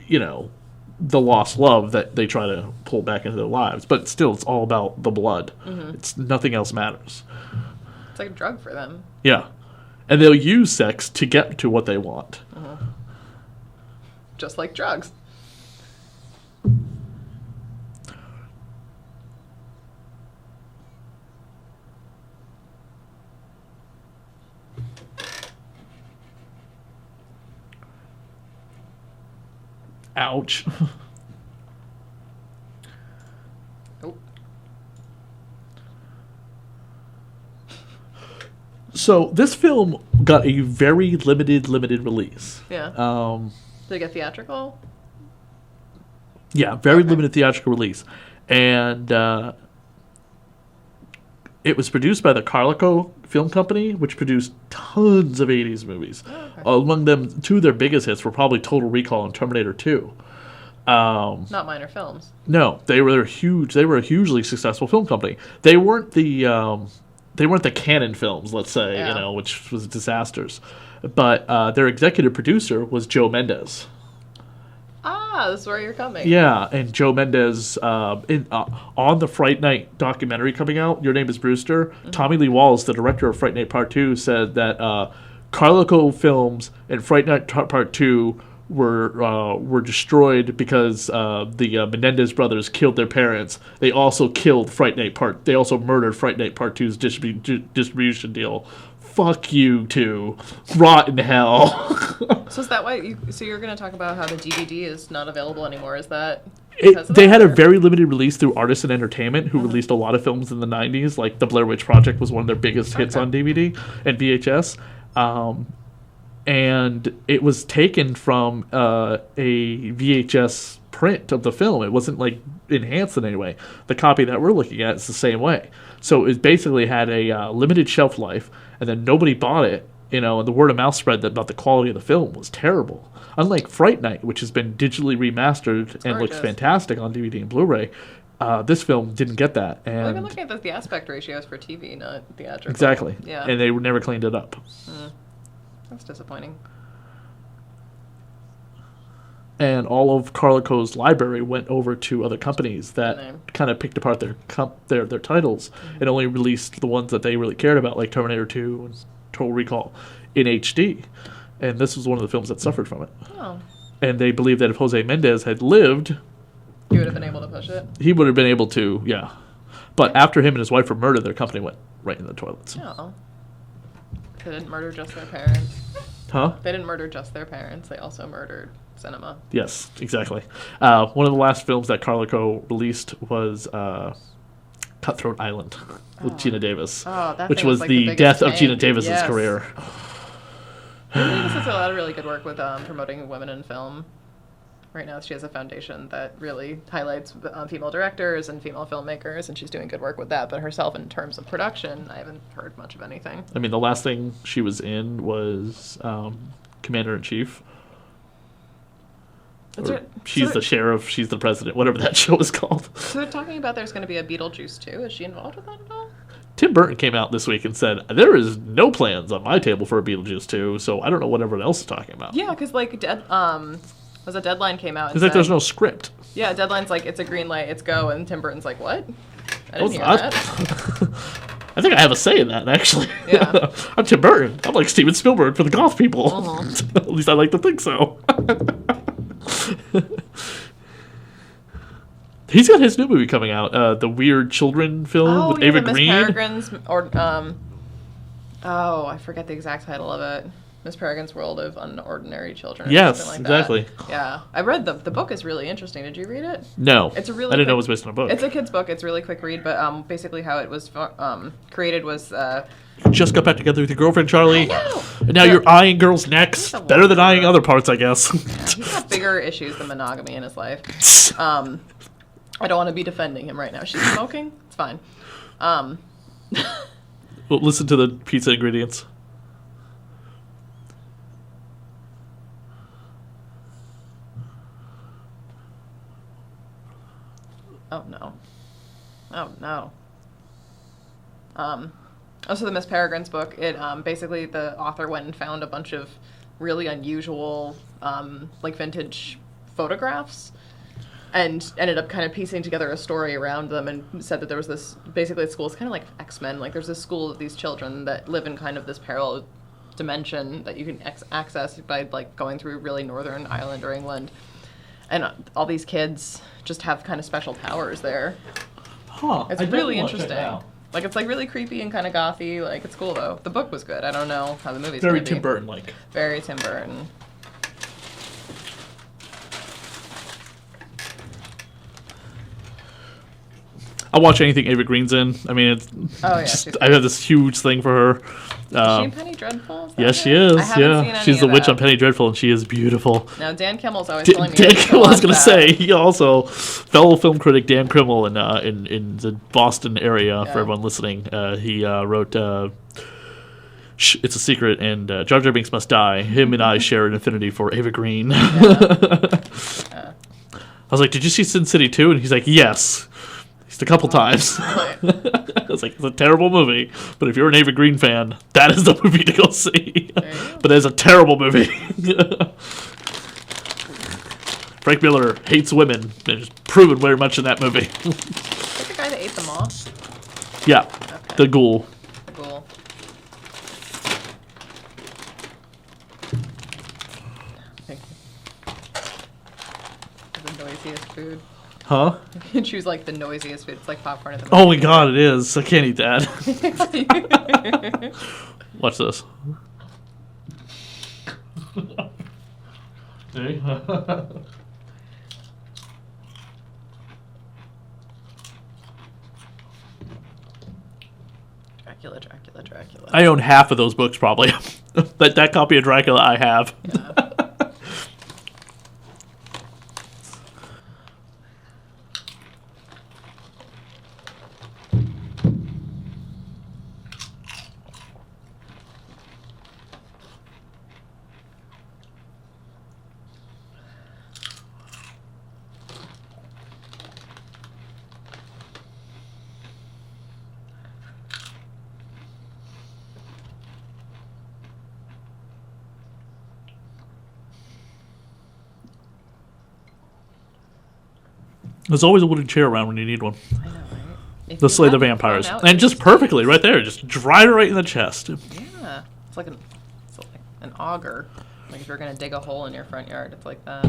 the lost love that they try to pull back into their lives. But still, it's all about the blood. It's nothing else matters. It's like a drug for them. Yeah, and they'll use sex to get to what they want. Just like drugs. Ouch. Oh. So this film got a very limited release. Yeah. Did it get theatrical? Yeah, very limited theatrical release. And it was produced by the Carlico Film Company, which produced tons of 80s movies. Among them, two of their biggest hits were probably Total Recall and Terminator 2. Not minor films. No, they were huge. They were a hugely successful film company. They weren't the canon films, let's say, which was disasters. But their executive producer was Joe Mendes. Ah, this is where you're coming. Yeah, and Joe Mendes, on the Fright Night documentary coming out, Your Name is Brewster, Tommy Lee Wallace, the director of Fright Night Part 2, said that Carlico Films and Fright Night Part 2 were destroyed because the Menendez brothers killed their parents. They also killed Fright Night Part. They also murdered Fright Night Part 2's distribution deal. Fuck you too. Rot in hell. So is that why so you're going to talk about how the DVD is not available anymore? Is that they had a very limited release through Artisan Entertainment, who released a lot of films in the 90s. Like The Blair Witch Project was one of their biggest hits on DVD and VHS. And it was taken from a VHS print of the film. It wasn't like enhanced in any way. The copy that we're looking at is the same way. So it basically had a limited shelf life, and then nobody bought it. And the word of mouth spread about the quality of the film was terrible. Unlike Fright Night, which has been digitally remastered and looks fantastic on DVD and Blu-ray, this film didn't get that. And well, I've been looking at the aspect ratios for TV, not theatrical. Exactly. Yeah. And they never cleaned it up. That's disappointing. And all of Carlico's library went over to other companies that kind of picked apart their titles and only released the ones that they really cared about, like Terminator 2 and Total Recall, in HD. And this was one of the films that suffered from it. Oh. And they believed that if Jose Mendez had lived, he would have been able to push it. He would have been able to, yeah. But after him and his wife were murdered, their company went right in the toilets. Oh. They didn't murder just their parents. Huh? They didn't murder just their parents. They also murdered cinema. Yes, exactly. One of the last films that Carlico released was Cutthroat Island with Gina Davis, which was the death of Gina Davis's career. Gina Davis does a lot of really good work with promoting women in film. Right now, she has a foundation that really highlights female directors and female filmmakers, and she's doing good work with that. But herself, in terms of production, I haven't heard much of anything. I mean, the last thing she was in was Commander-in-Chief. She's the sheriff, she's the president, whatever that show is called. So they're talking about there's going to be a Beetlejuice 2. Is she involved with that at all? Tim Burton came out this week and said, there is no plans on my table for a Beetlejuice 2, so I don't know what everyone else is talking about. Yeah, because, like, was a Deadline came out and it's like there's no script. Yeah, Deadline's like, it's a green light, it's go, and Tim Burton's like, what? I didn't hear that. I think I have a say in that, actually. Yeah. I'm Tim Burton. I'm like Steven Spielberg for the goth people. At least I like to think so. He's got his new movie coming out, the Weird Children film with Ava Green. Miss Peregrine's, or I forget the exact title of it. Miss Peregrine's World of Unordinary Children. Yes, like exactly. That. Yeah, I read the book is really interesting. Did you read it? No, it's a really. I didn't know it was based on a book. It's a kid's book. It's a really quick read, but basically how it was created was. You just got back together with your girlfriend, Charlie. I know. And now you're eyeing girls' necks. Better than eyeing other parts, I guess. Yeah, he's got bigger issues than monogamy in his life. I don't want to be defending him right now. She's smoking. It's fine. Well, listen to the pizza ingredients. Oh no. Oh no. So the Miss Peregrine's book, it basically the author went and found a bunch of really unusual like vintage photographs and ended up kind of piecing together a story around them and said that there was this basically at school, it's kind of like X-Men, like there's this school of these children that live in kind of this parallel dimension that you can access by like going through really northern Ireland or England. And all these kids just have kind of special powers there. Huh. It's really interesting. Like, it's like really creepy and kind of gothy. Like, it's cool though. The book was good. I don't know how the movie's very gonna be. Tim Burton-like. Very Tim Burton. I'll watch anything Ava Green's in. I mean, it's just, I have this huge thing for her. Is she in Penny Dreadful? Yes, she is. I haven't seen any she's the of witch that. on Penny Dreadful, and she is beautiful. Now, Dan Kimmel's always telling me. Dan Kimmel, I was going to say, he also, fellow film critic Dan Kimmel in the Boston area, for everyone listening, he wrote It's a Secret and Jar Jar Binks Must Die. Him and I share an affinity for Ava Green. I was like, did you see Sin City 2? And he's like, yes. Just a couple times. I was like, it's a terrible movie, but if you're an Ava Green fan, that is the movie to go see. But it's a terrible movie. Frank Miller hates women, and it's proven very much in that movie. Is that the guy that ate the moth? Yeah, okay. The ghoul. The ghoul. Thank you. noisiest food. Huh? You can choose like the noisiest food. It's like popcorn at the Oh my god, it is. I can't eat that. Watch this. See? Dracula. I own half of those books, probably. that copy of Dracula I have. Yeah. There's always a wooden chair around when you need one. I know, right? If To you slay the hadn't vampires. thrown out And your just perfectly, right there. Just right in the chest. Yeah. It's like an auger. Like if you're going to dig a hole in your front yard, it's like that.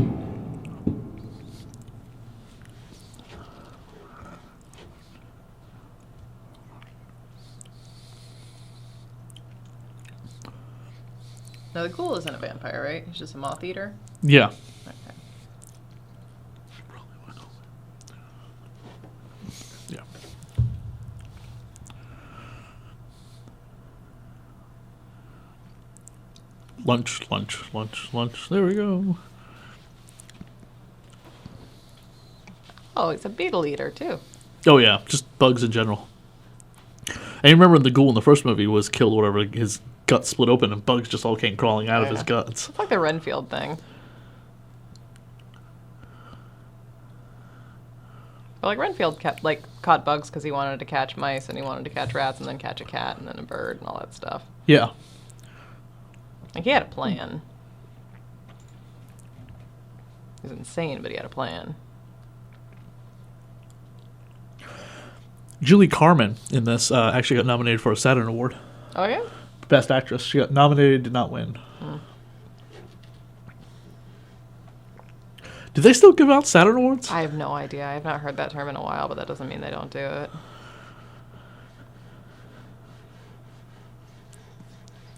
Now the ghoul isn't a vampire, right? He's just a moth eater? Yeah. Okay. Yeah. Lunch. There we go. Oh, he's a beetle eater, too. Oh, yeah. Just bugs in general. And you remember the ghoul in the first movie was killed, whatever, his gut split open and bugs just all came crawling out of his guts. It's like the Renfield thing. But like Renfield caught bugs because he wanted to catch mice and he wanted to catch rats and then catch a cat and then a bird and all that stuff. Yeah. Like he had a plan. He was insane, but he had a plan. Julie Carmen in this actually got nominated for a Saturn Award. Oh, yeah? Best Actress. She got nominated, did not win. Do they still give out Saturn Awards? I have no idea. I have not heard that term in a while, but that doesn't mean they don't do it.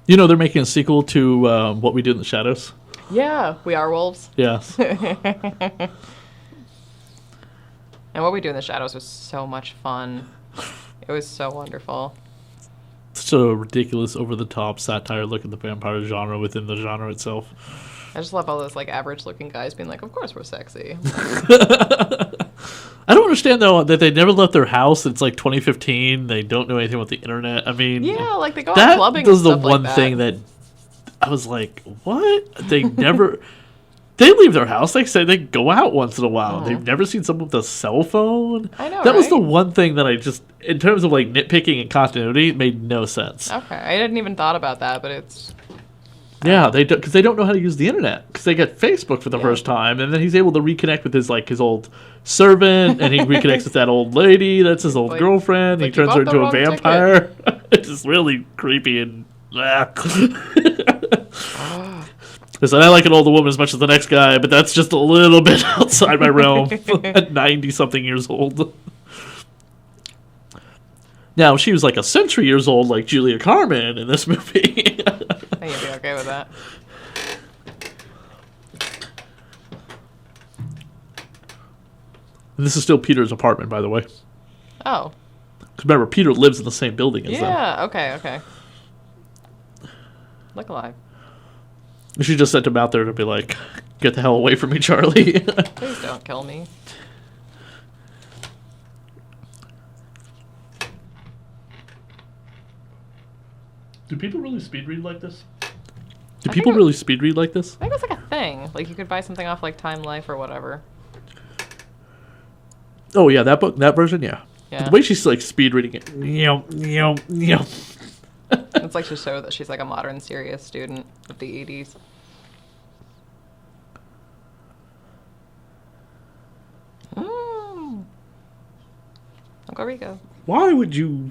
You know they're making a sequel to What We Do in the Shadows? Yeah, We Are Wolves. Yes. And What We Do in the Shadows was so much fun. It was so wonderful. Such a ridiculous, over-the-top satire look at the vampire genre within the genre itself. I just love all those like average-looking guys being like, "Of course we're sexy." I don't understand though that they never left their house. It's like 2015. They don't know anything about the internet. I mean, Yeah, like they go out that clubbing was and the stuff one like thing that I was like, what? They never. They leave their house. They say they go out once in a while. They've never seen someone with a cell phone. I know, that was right? the one thing that I just, in terms of like nitpicking and continuity, it made no sense. Okay, I didn't even thought about that, but it's Yeah, they because they don't know how to use the internet because they get Facebook for the first time, and then he's able to reconnect with his old servant, and he reconnects with that old lady that's his old girlfriend. like He turns you her bought into a the wrong vampire. It's just really creepy and. Listen, I like an older woman as much as the next guy, but that's just a little bit outside my realm at 90-something years old. Now, if she was like a century years old, like Julia Carmen in this movie. I think you'd be okay with that. And this is still Peter's apartment, by the way. Oh. Because remember, Peter lives in the same building as them. Yeah, okay. Look alive. She just sent him out there to be like, get the hell away from me, Charlie. Please don't kill me. Do people really speed read like this? Do I people think really speed read like this? I think it's like a thing. Like you could buy something off like Time Life or whatever. Oh yeah, that book, that version, yeah. Yeah. The way she's like speed reading it, It's like to show that she's like a modern, serious student of the 80s. Uncle Rico. Why would you?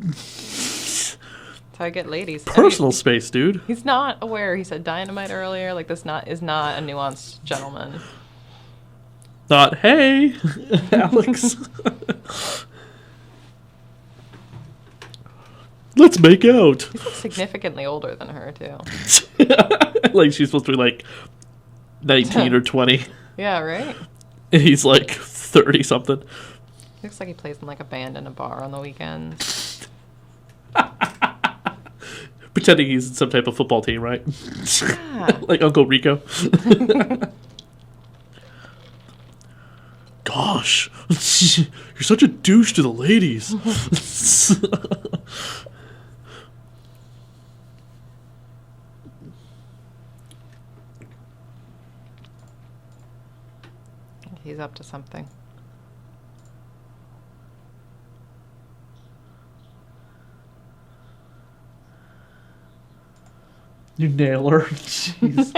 That's how I get ladies. Personal space, dude. He's not aware. He said dynamite earlier. Like this is not a nuanced gentleman. Not, hey, Alex. Let's make out. He's like significantly older than her, too. Like she's supposed to be like 19 or 20. Yeah, right? And he's like 30 something. Looks like he plays in like a band in a bar on the weekends. Pretending he's in some type of football team, right? Yeah. Like Uncle Rico. Gosh, you're such a douche to the ladies. He's up to something. You nail her. Jeez.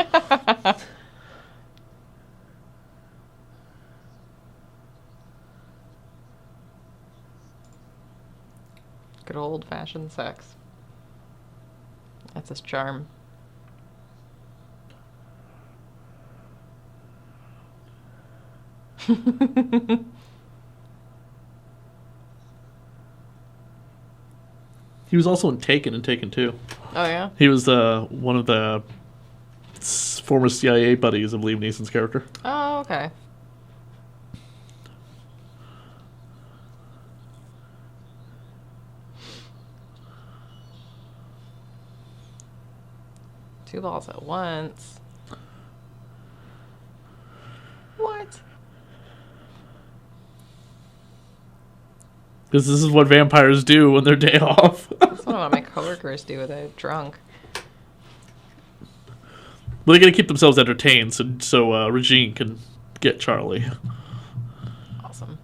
Good old-fashioned sex. That's his charm. He was also in Taken and Taken 2. Oh, yeah? He was one of the former CIA buddies of Liam Neeson's character. Oh, okay. Two balls at once. What? Because this is what vampires do when they're day off. That's what one of my coworkers do when they're drunk. Well, they got to keep themselves entertained so Regine can get Charlie. Awesome.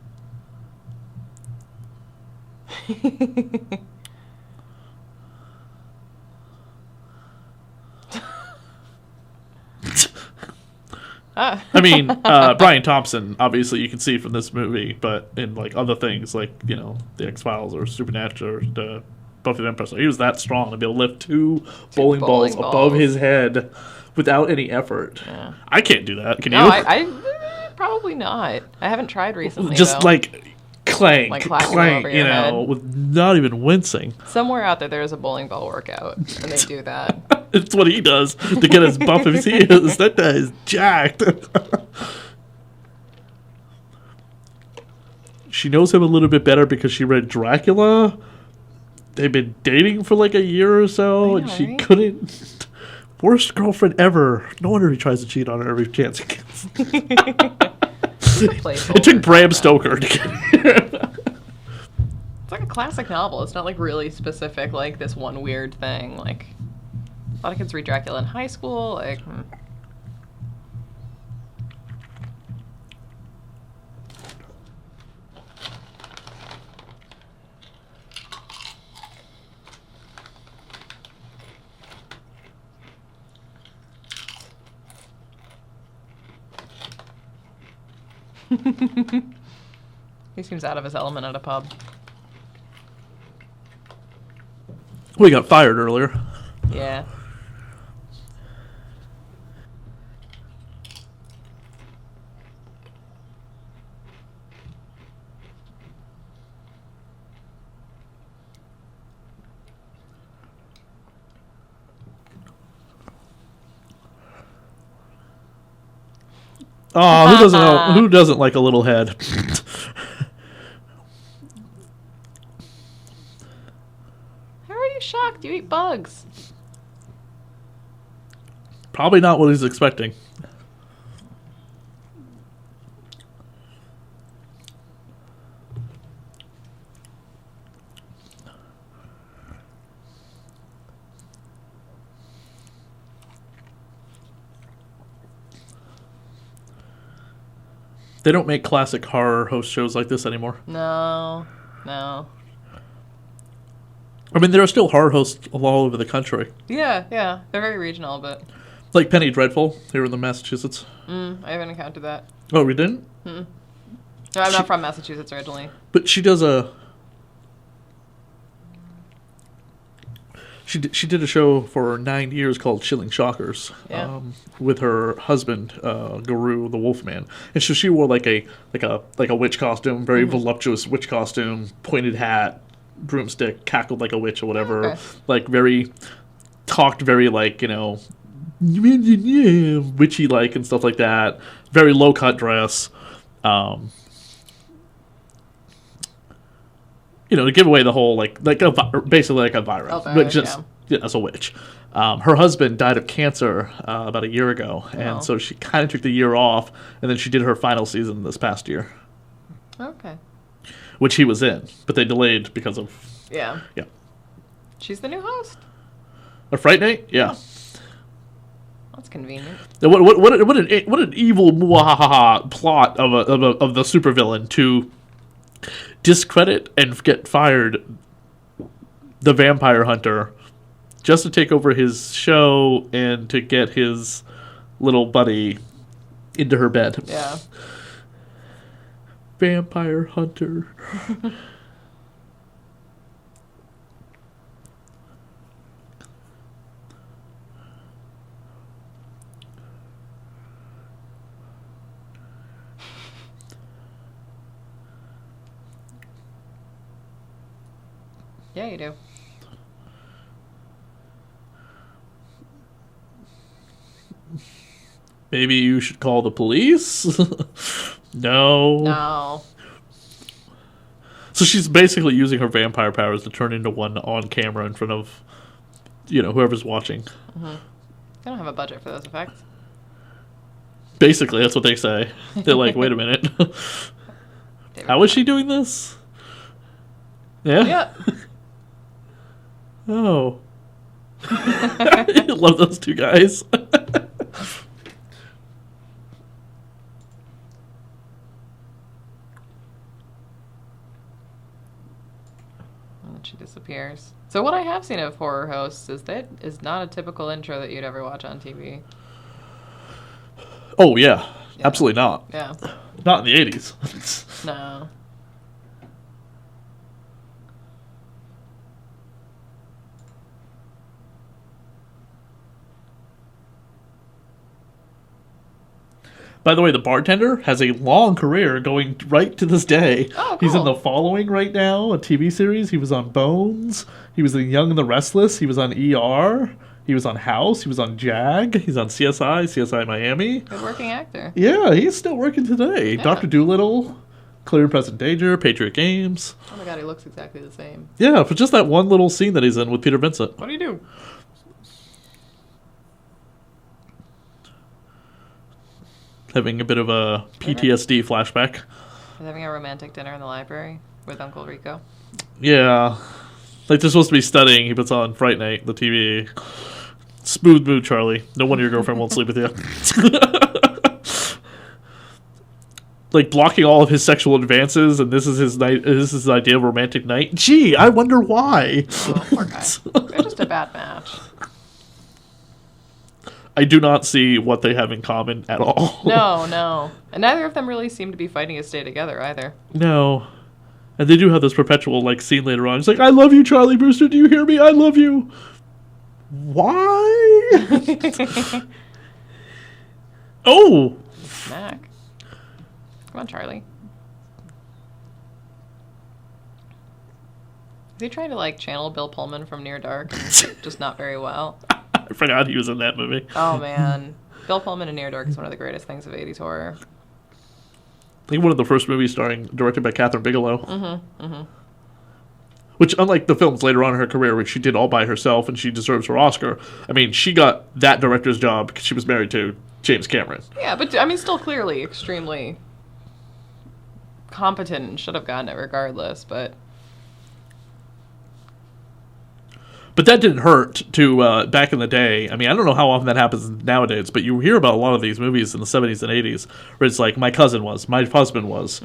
I mean, Brian Thompson, obviously you can see from this movie, but in like other things like, you know, The X-Files or Supernatural or Buffy the Vampire Slayer, he was that strong to be able to lift two bowling balls above his head without any effort. Yeah. I can't do that. Can you? No, I probably not. I haven't tried recently. Just though. like clank, Like clank, you know, head. with not even wincing. Somewhere out there is a bowling ball workout, and they do that. It's what he does to get as buff as he is. That guy is jacked. She knows him a little bit better because she read Dracula. They've been dating for like a year or so, and she couldn't. Worst girlfriend ever. No wonder he tries to cheat on her every chance he gets. It took Bram Stoker to get her. It's like a classic novel. It's not like really specific, like this one weird thing. Like a lot of kids read Dracula in high school. Like. He seems out of his element at a pub. We got fired earlier. Yeah. Oh, who doesn't know? Who doesn't like a little head? How are you shocked? You eat bugs. Probably not what he's expecting. They don't make classic horror host shows like this anymore. No. I mean, there are still horror hosts all over the country. Yeah. They're very regional, but... Like Penny Dreadful here in the Massachusetts. I haven't encountered that. Oh, we didn't? No, I'm not from Massachusetts originally. But she does She did a show for 9 years called Chilling Shockers, Yeah. with her husband, Guru the Wolfman, and so she wore like a witch costume, very voluptuous witch costume, pointed hat, broomstick, cackled like a witch or whatever, Okay. like talked very like witchy like and stuff like that. Very low cut dress. To give away the whole basically like a virus, Okay, but just as a witch. Her husband died of cancer about a year ago, and Oh. so she kind of took the year off, and then she did her final season this past year, Okay. which he was in, but they delayed because of Yeah. yeah. She's the new host. A Fright Night, yeah. That's convenient. What an evil muahaha plot of the supervillain to discredit and get fired the vampire hunter just to take over his show and to get his little buddy into her bed. Yeah. Vampire hunter. Yeah, you do. Maybe you should call the police? No. No. So she's basically using her vampire powers to turn into one on camera in front of, whoever's watching. They don't have a budget for those effects. Basically, that's what they say. They're like, wait a minute. How is she doing this? Yeah? Yeah. Oh. Love those two guys. And she disappears. So what I have seen of horror hosts is not a typical intro that you'd ever watch on TV. Oh, yeah. Yeah. Absolutely not. Yeah. Not in the 80s. No. By the way, the bartender has a long career going right to this day. Oh, He's in cool. The Following right now, a TV series. He was on Bones. He was in Young and the Restless. He was on ER. He was on House. He was on JAG. He's on CSI Miami. Good working actor. Yeah, he's still working today. Yeah. Dr. Dolittle, Clear and Present Danger, Patriot Games. Oh my god, he looks exactly the same. Yeah, for just that one little scene that he's in with Peter Vincent. What do you do? Having a bit of a PTSD flashback. He's having a romantic dinner in the library with Uncle Rico. Yeah. Like they're supposed to be studying. He puts on Fright Night, the TV. Smooth mood, Charlie. No wonder your girlfriend won't sleep with you. Like blocking all of his sexual advances, and this is his night. This is his idea of romantic night. Gee, I wonder why. Oh, poor guy. They're just a bad match. I do not see what they have in common at all. No. And neither of them really seem to be fighting to stay together either. No. And they do have this perpetual scene later on. It's like, I love you, Charlie Brewster. Do you hear me? I love you. Why? Oh. Smack. Come on, Charlie. Is he trying to channel Bill Pullman from Near Dark? Just not very well. I forgot he was in that movie. Oh man. Bill Pullman in Near Dark is one of the greatest things of 80s horror. I think one of the first movies directed by Catherine Bigelow. Which, unlike the films later on in her career, which she did all by herself and she deserves her Oscar, I mean, she got that director's job because she was married to James Cameron. Yeah, but still clearly extremely competent and should have gotten it regardless, but that didn't hurt to, back in the day. I mean, I don't know how often that happens nowadays, but you hear about a lot of these movies in the 70s and 80s where it's like, my cousin was, my husband was.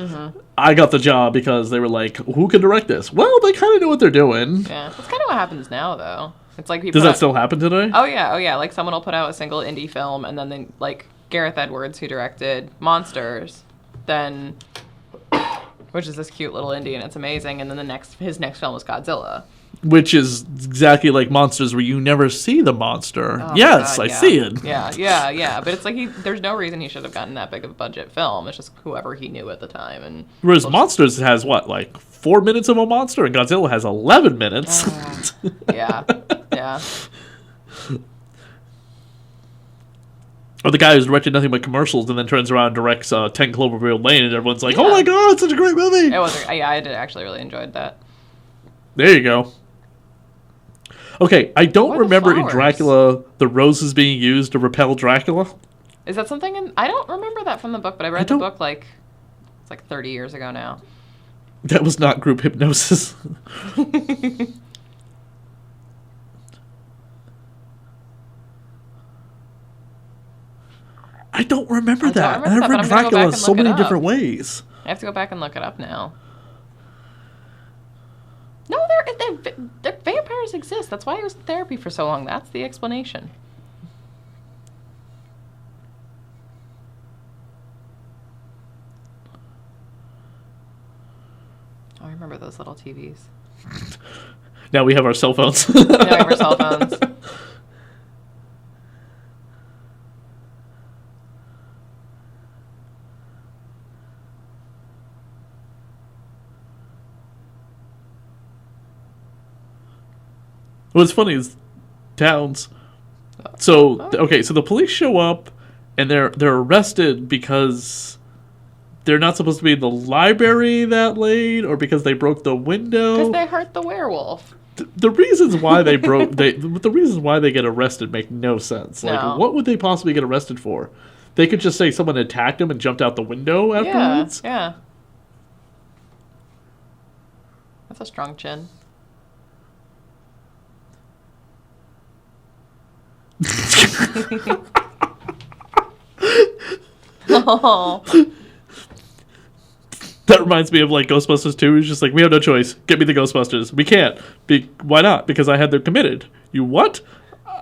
I got the job because they were like, who can direct this? Well, they kind of know what they're doing. yeah. That's kind of what happens now, though. It's like people Does that still happen today? Oh yeah. Like someone will put out a single indie film, and then Gareth Edwards, who directed Monsters, which is this cute little indie, and it's amazing. And then his next film was Godzilla. which is exactly like Monsters, where you never see the monster. Oh, Yes, God, I yeah. see it. Yeah. But it's like there's no reason he should have gotten that big of a budget film. It's just whoever he knew at the time. And Whereas Monsters has what, like 4 minutes of a monster, and Godzilla has 11 minutes. Yeah. Or the guy who's directed nothing but commercials and then turns around and directs 10 Cloverfield Lane, and everyone's like, Yeah. "Oh my god, it's such a great movie!" It was. Yeah, I did actually really enjoyed that. There you go. Okay, I don't What are the remember in flowers? Dracula the roses being used to repel Dracula. Is that something in? I don't remember that from the book, but I read the book it's like 30 years ago now. That was not group hypnosis. I don't remember that. remember I've that, read but I'm gonna go Dracula back and so look it many up. different ways. I have to go back and look it up now. No, they're vampires exist. That's why he was in therapy for so long. That's the explanation. Oh, I remember those little TVs. Now we have our cell phones. Now we have our cell phones. What's funny is Towns. So okay, so the police show up and they're arrested because they're not supposed to be in the library that late, or because they broke the window. Because they hurt the werewolf. The reasons why they broke the reasons why they get arrested make no sense. No. Like, what would they possibly get arrested for? They could just say someone attacked them and jumped out the window afterwards. Yeah. That's a strong chin. Oh. That reminds me of like Ghostbusters 2. It's just like, we have no choice. Get me the Ghostbusters. We can't. Why not? Because I had them committed. You what?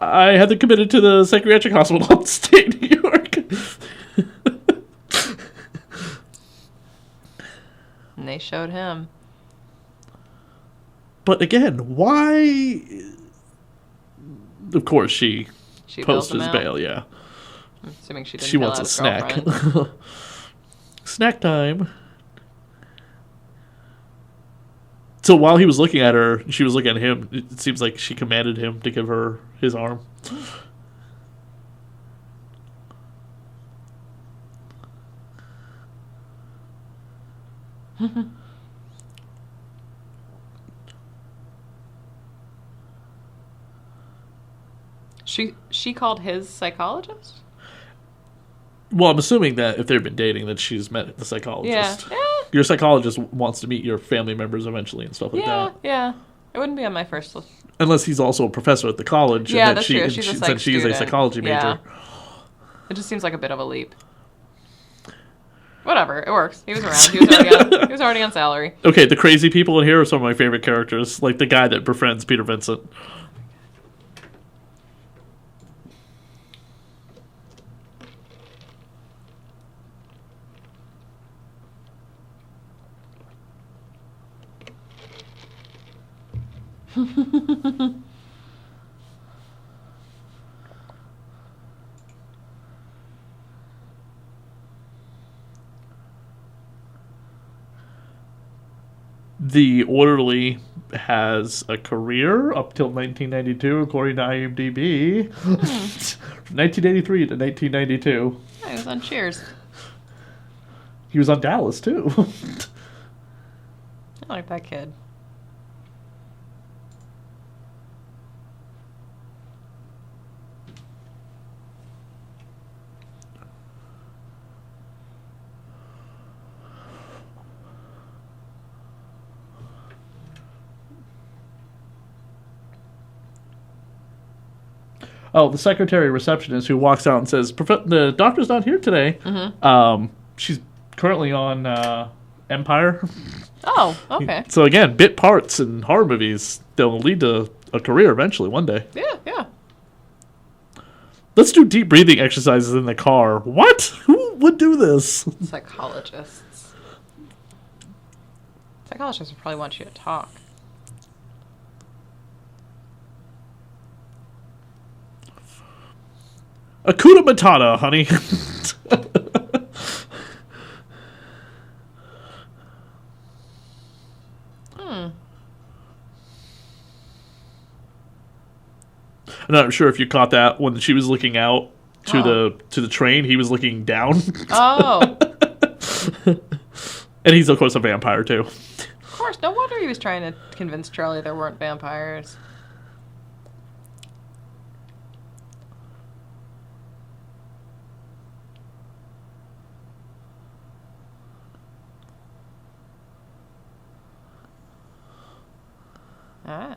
I had them committed to the psychiatric hospital upstate New York. And they showed him. But again, why? Of course, she bails posts him his out. bail, yeah. I'm assuming she didn't She bail wants out a his snack. girlfriend. Snack time. So while he was looking at her, she was looking at him. It seems like she commanded him to give her his arm. She called his psychologist? Well, I'm assuming that if they've been dating, that she's met the psychologist. Yeah. Your psychologist wants to meet your family members eventually and stuff like that. Yeah. It wouldn't be on my first list. Unless he's also a professor at the college. Yeah, and that's that true. She's a psych since she's a student. psychology major. Yeah. It just seems like a bit of a leap. Whatever, it works. He was around. He was already on salary. Okay, the crazy people in here are some of my favorite characters. Like the guy that befriends Peter Vincent. The orderly has a career up till 1992, according to IMDb. From 1983 to 1992. Yeah, he was on Cheers. He was on Dallas, too. I like that kid. Oh, the secretary receptionist who walks out and says, the doctor's not here today. Mm-hmm. She's currently on Empire. Oh, okay. So again, bit parts in horror movies, they'll lead to a career eventually one day. Yeah. Let's do deep breathing exercises in the car. What? Who would do this? Psychologists. Psychologists would probably want you to talk. Akuta Matata, honey. I'm not sure if you caught that when she was looking out to the train. He was looking down. Oh. And he's of course a vampire too. Of course, no wonder he was trying to convince Charlie there weren't vampires. Ah.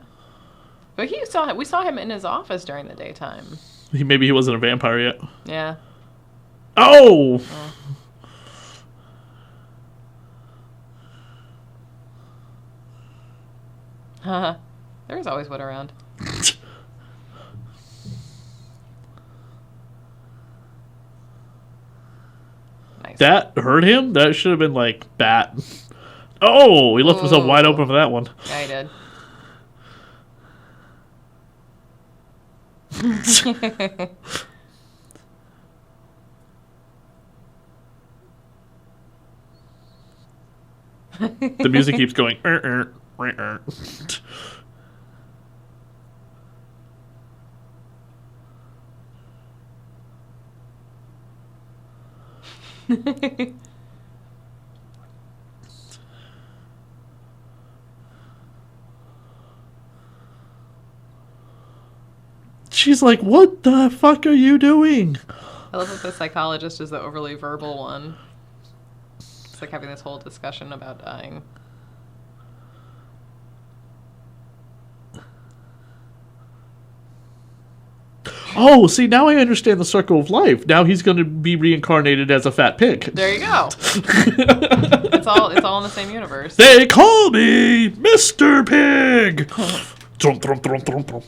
But we saw him in his office during the daytime. Maybe he wasn't a vampire yet. Yeah. Oh! Haha. There's always wood around. Nice. That hurt him? That should have been like bat. Oh! He left himself wide open for that one. Yeah, he did. The music keeps going. She's like, what the fuck are you doing? I love that the psychologist is the overly verbal one. It's like having this whole discussion about dying. Oh, see, now I understand the circle of life. Now he's going to be reincarnated as a fat pig. There you go. It's all in the same universe. They call me Mr. Pig. Thrum, thrum, thrum, thrum, thrum.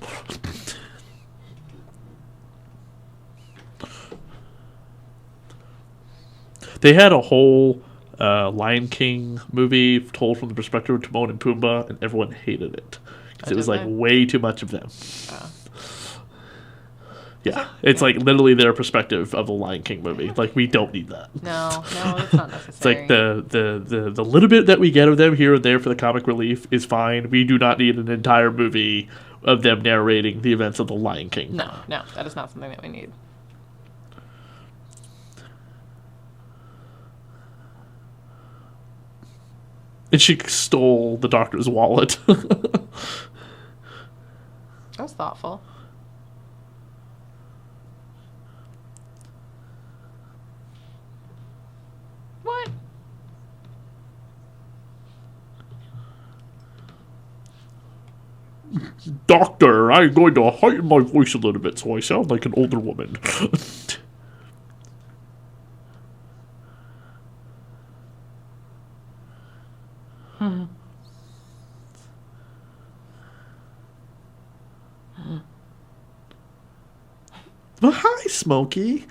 They had a whole Lion King movie told from the perspective of Timon and Pumbaa, and everyone hated it because it was like way too much of them. Yeah, it's like literally their perspective of the Lion King movie. Like, we don't need that. No, it's not necessary. It's like the little bit that we get of them here and there for the comic relief is fine. We do not need an entire movie of them narrating the events of the Lion King. No, that is not something that we need. And she stole the doctor's wallet. That was thoughtful. What? Doctor, I'm going to heighten my voice a little bit so I sound like an older woman. Well, hi, Smokey.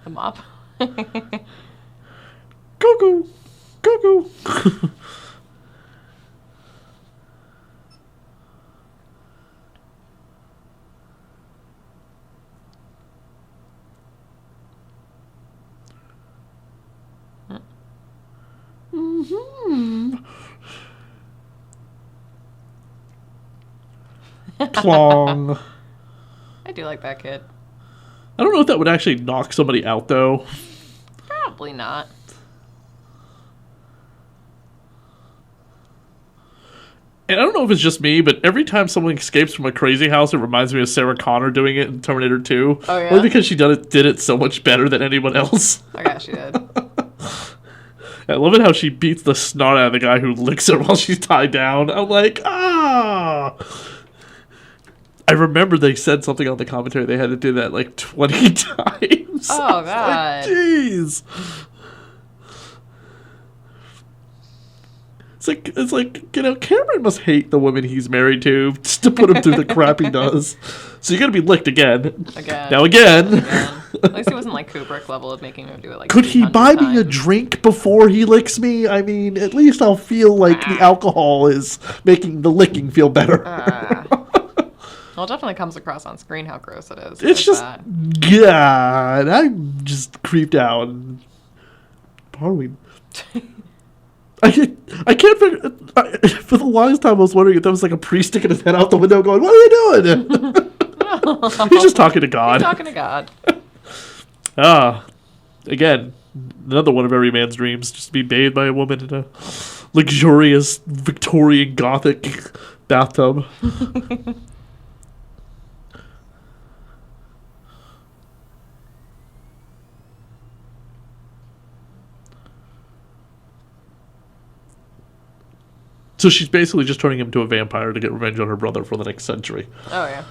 The mop. Cuckoo! Cuckoo! Plong. I do like that kid. I don't know if that would actually knock somebody out, though. Probably not. And I don't know if it's just me, but every time someone escapes from a crazy house, it reminds me of Sarah Connor doing it in Terminator 2. Oh, yeah? Only because she did it so much better than anyone else. Oh, yeah, she did. I love it how she beats the snot out of the guy who licks her while she's tied down. I'm like, ah. I remember they said something on the commentary. They had to do that like 20 times. Oh, God. Jeez. It's like, Cameron must hate the women he's married to just to put him through the crap he does. So you're going to be licked again. Now again. At least he wasn't like Kubrick level of making him do it like Could he buy times. me a drink before he licks me? I mean, at least I'll feel like the alcohol is making the licking feel better. Well, it definitely comes across on screen how gross it is. It's just, God, I'm just creeped out. Probably. I can't figure. For the longest time, I was wondering if that was like a priest sticking his head out the window, going, "What are you doing?" He's just talking to God. He's talking to God. Again, another one of every man's dreams: just to be bathed by a woman in a luxurious Victorian Gothic bathtub. So she's basically just turning him into a vampire to get revenge on her brother for the next century. Oh, yeah.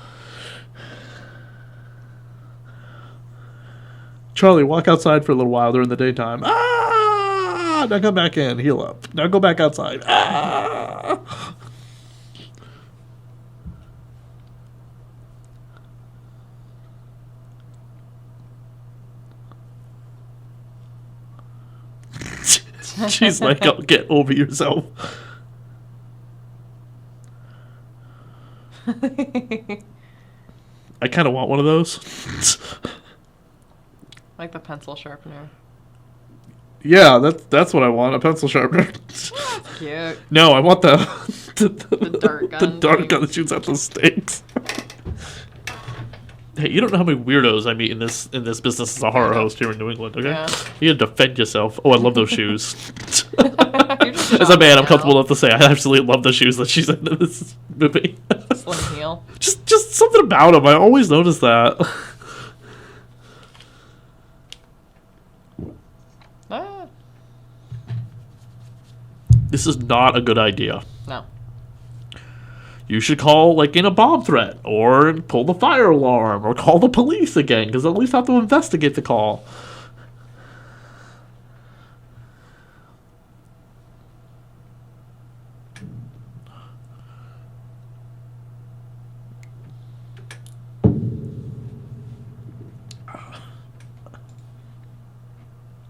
Charlie, walk outside for a little while during the daytime. Ah! Now come back in. Heal up. Now go back outside. Ah! She's like, oh, get over yourself. I kind of want one of those. Like the pencil sharpener. Yeah, that's what I want, a pencil sharpener. That's cute. No, I want the dart gun. The dart gun that shoots out the stakes. Hey, you don't know how many weirdos I meet in this business as a horror host here in New England, okay? Yeah. You gotta defend yourself. Oh, I love those shoes. As a man, I'm comfortable enough to say I absolutely love the shoes that she's in this movie. Slim heel. Just something about them. I always notice that. This is not a good idea. No. You should call, like, in a bomb threat, or pull the fire alarm, or call the police again, because at least have to investigate the call.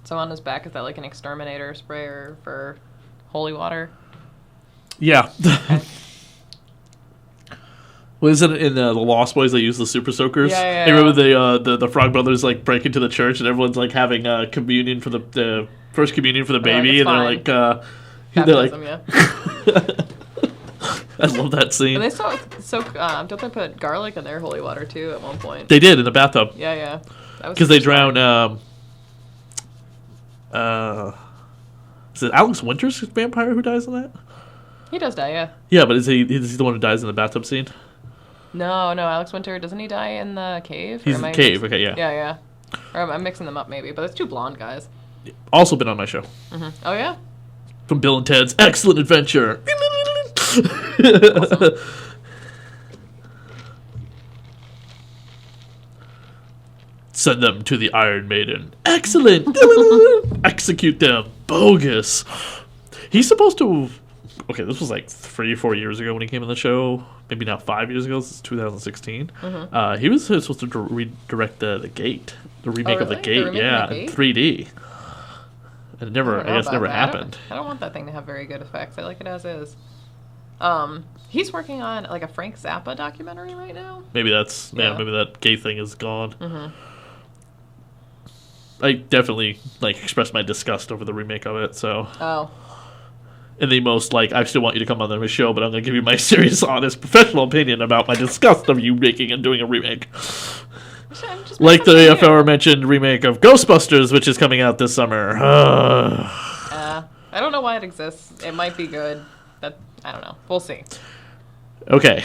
So on his back, is that like an exterminator sprayer for holy water? Yeah. Okay. Well, isn't it in the Lost Boys they use the super soakers? Yeah. I remember the Frog Brothers like break into the church and everyone's like having communion for the first communion for the baby, and they're like, Baptism, yeah. I love that scene. And they don't they put garlic in their holy water too at one point? They did in the bathtub. Yeah. Because they drown. Is it Alex Winter's vampire who dies in that? He does die, yeah. Yeah, but is he the one who dies in the bathtub scene? No, Alex Winter, doesn't he die in the cave? He's in the cave, okay, yeah. Yeah. Or I'm mixing them up maybe, but it's two blonde guys. Also been on my show. Mm-hmm. Oh, yeah? From Bill and Ted's Excellent Adventure. Awesome. Send them to the Iron Maiden. Excellent. Execute them. Bogus. He's supposed to... Okay, this was like 3 or 4 years ago when he came on the show. Maybe now 5 years ago. This is 2016. Mm-hmm. He was supposed to redirect the Gate. The remake of the Gate. Yeah, in 3D. And it never happened. I don't want that thing to have very good effects. I like it as is. He's working on like a Frank Zappa documentary right now. Maybe maybe that Gate thing is gone. Mm-hmm. I definitely expressed my disgust over the remake of it. So. Oh. In the most I still want you to come on the show, but I'm going to give you my serious, honest, professional opinion about my disgust of you making and doing a remake. Like the aforementioned remake of Ghostbusters, which is coming out this summer. I don't know why it exists. It might be good. But I don't know. We'll see. Okay.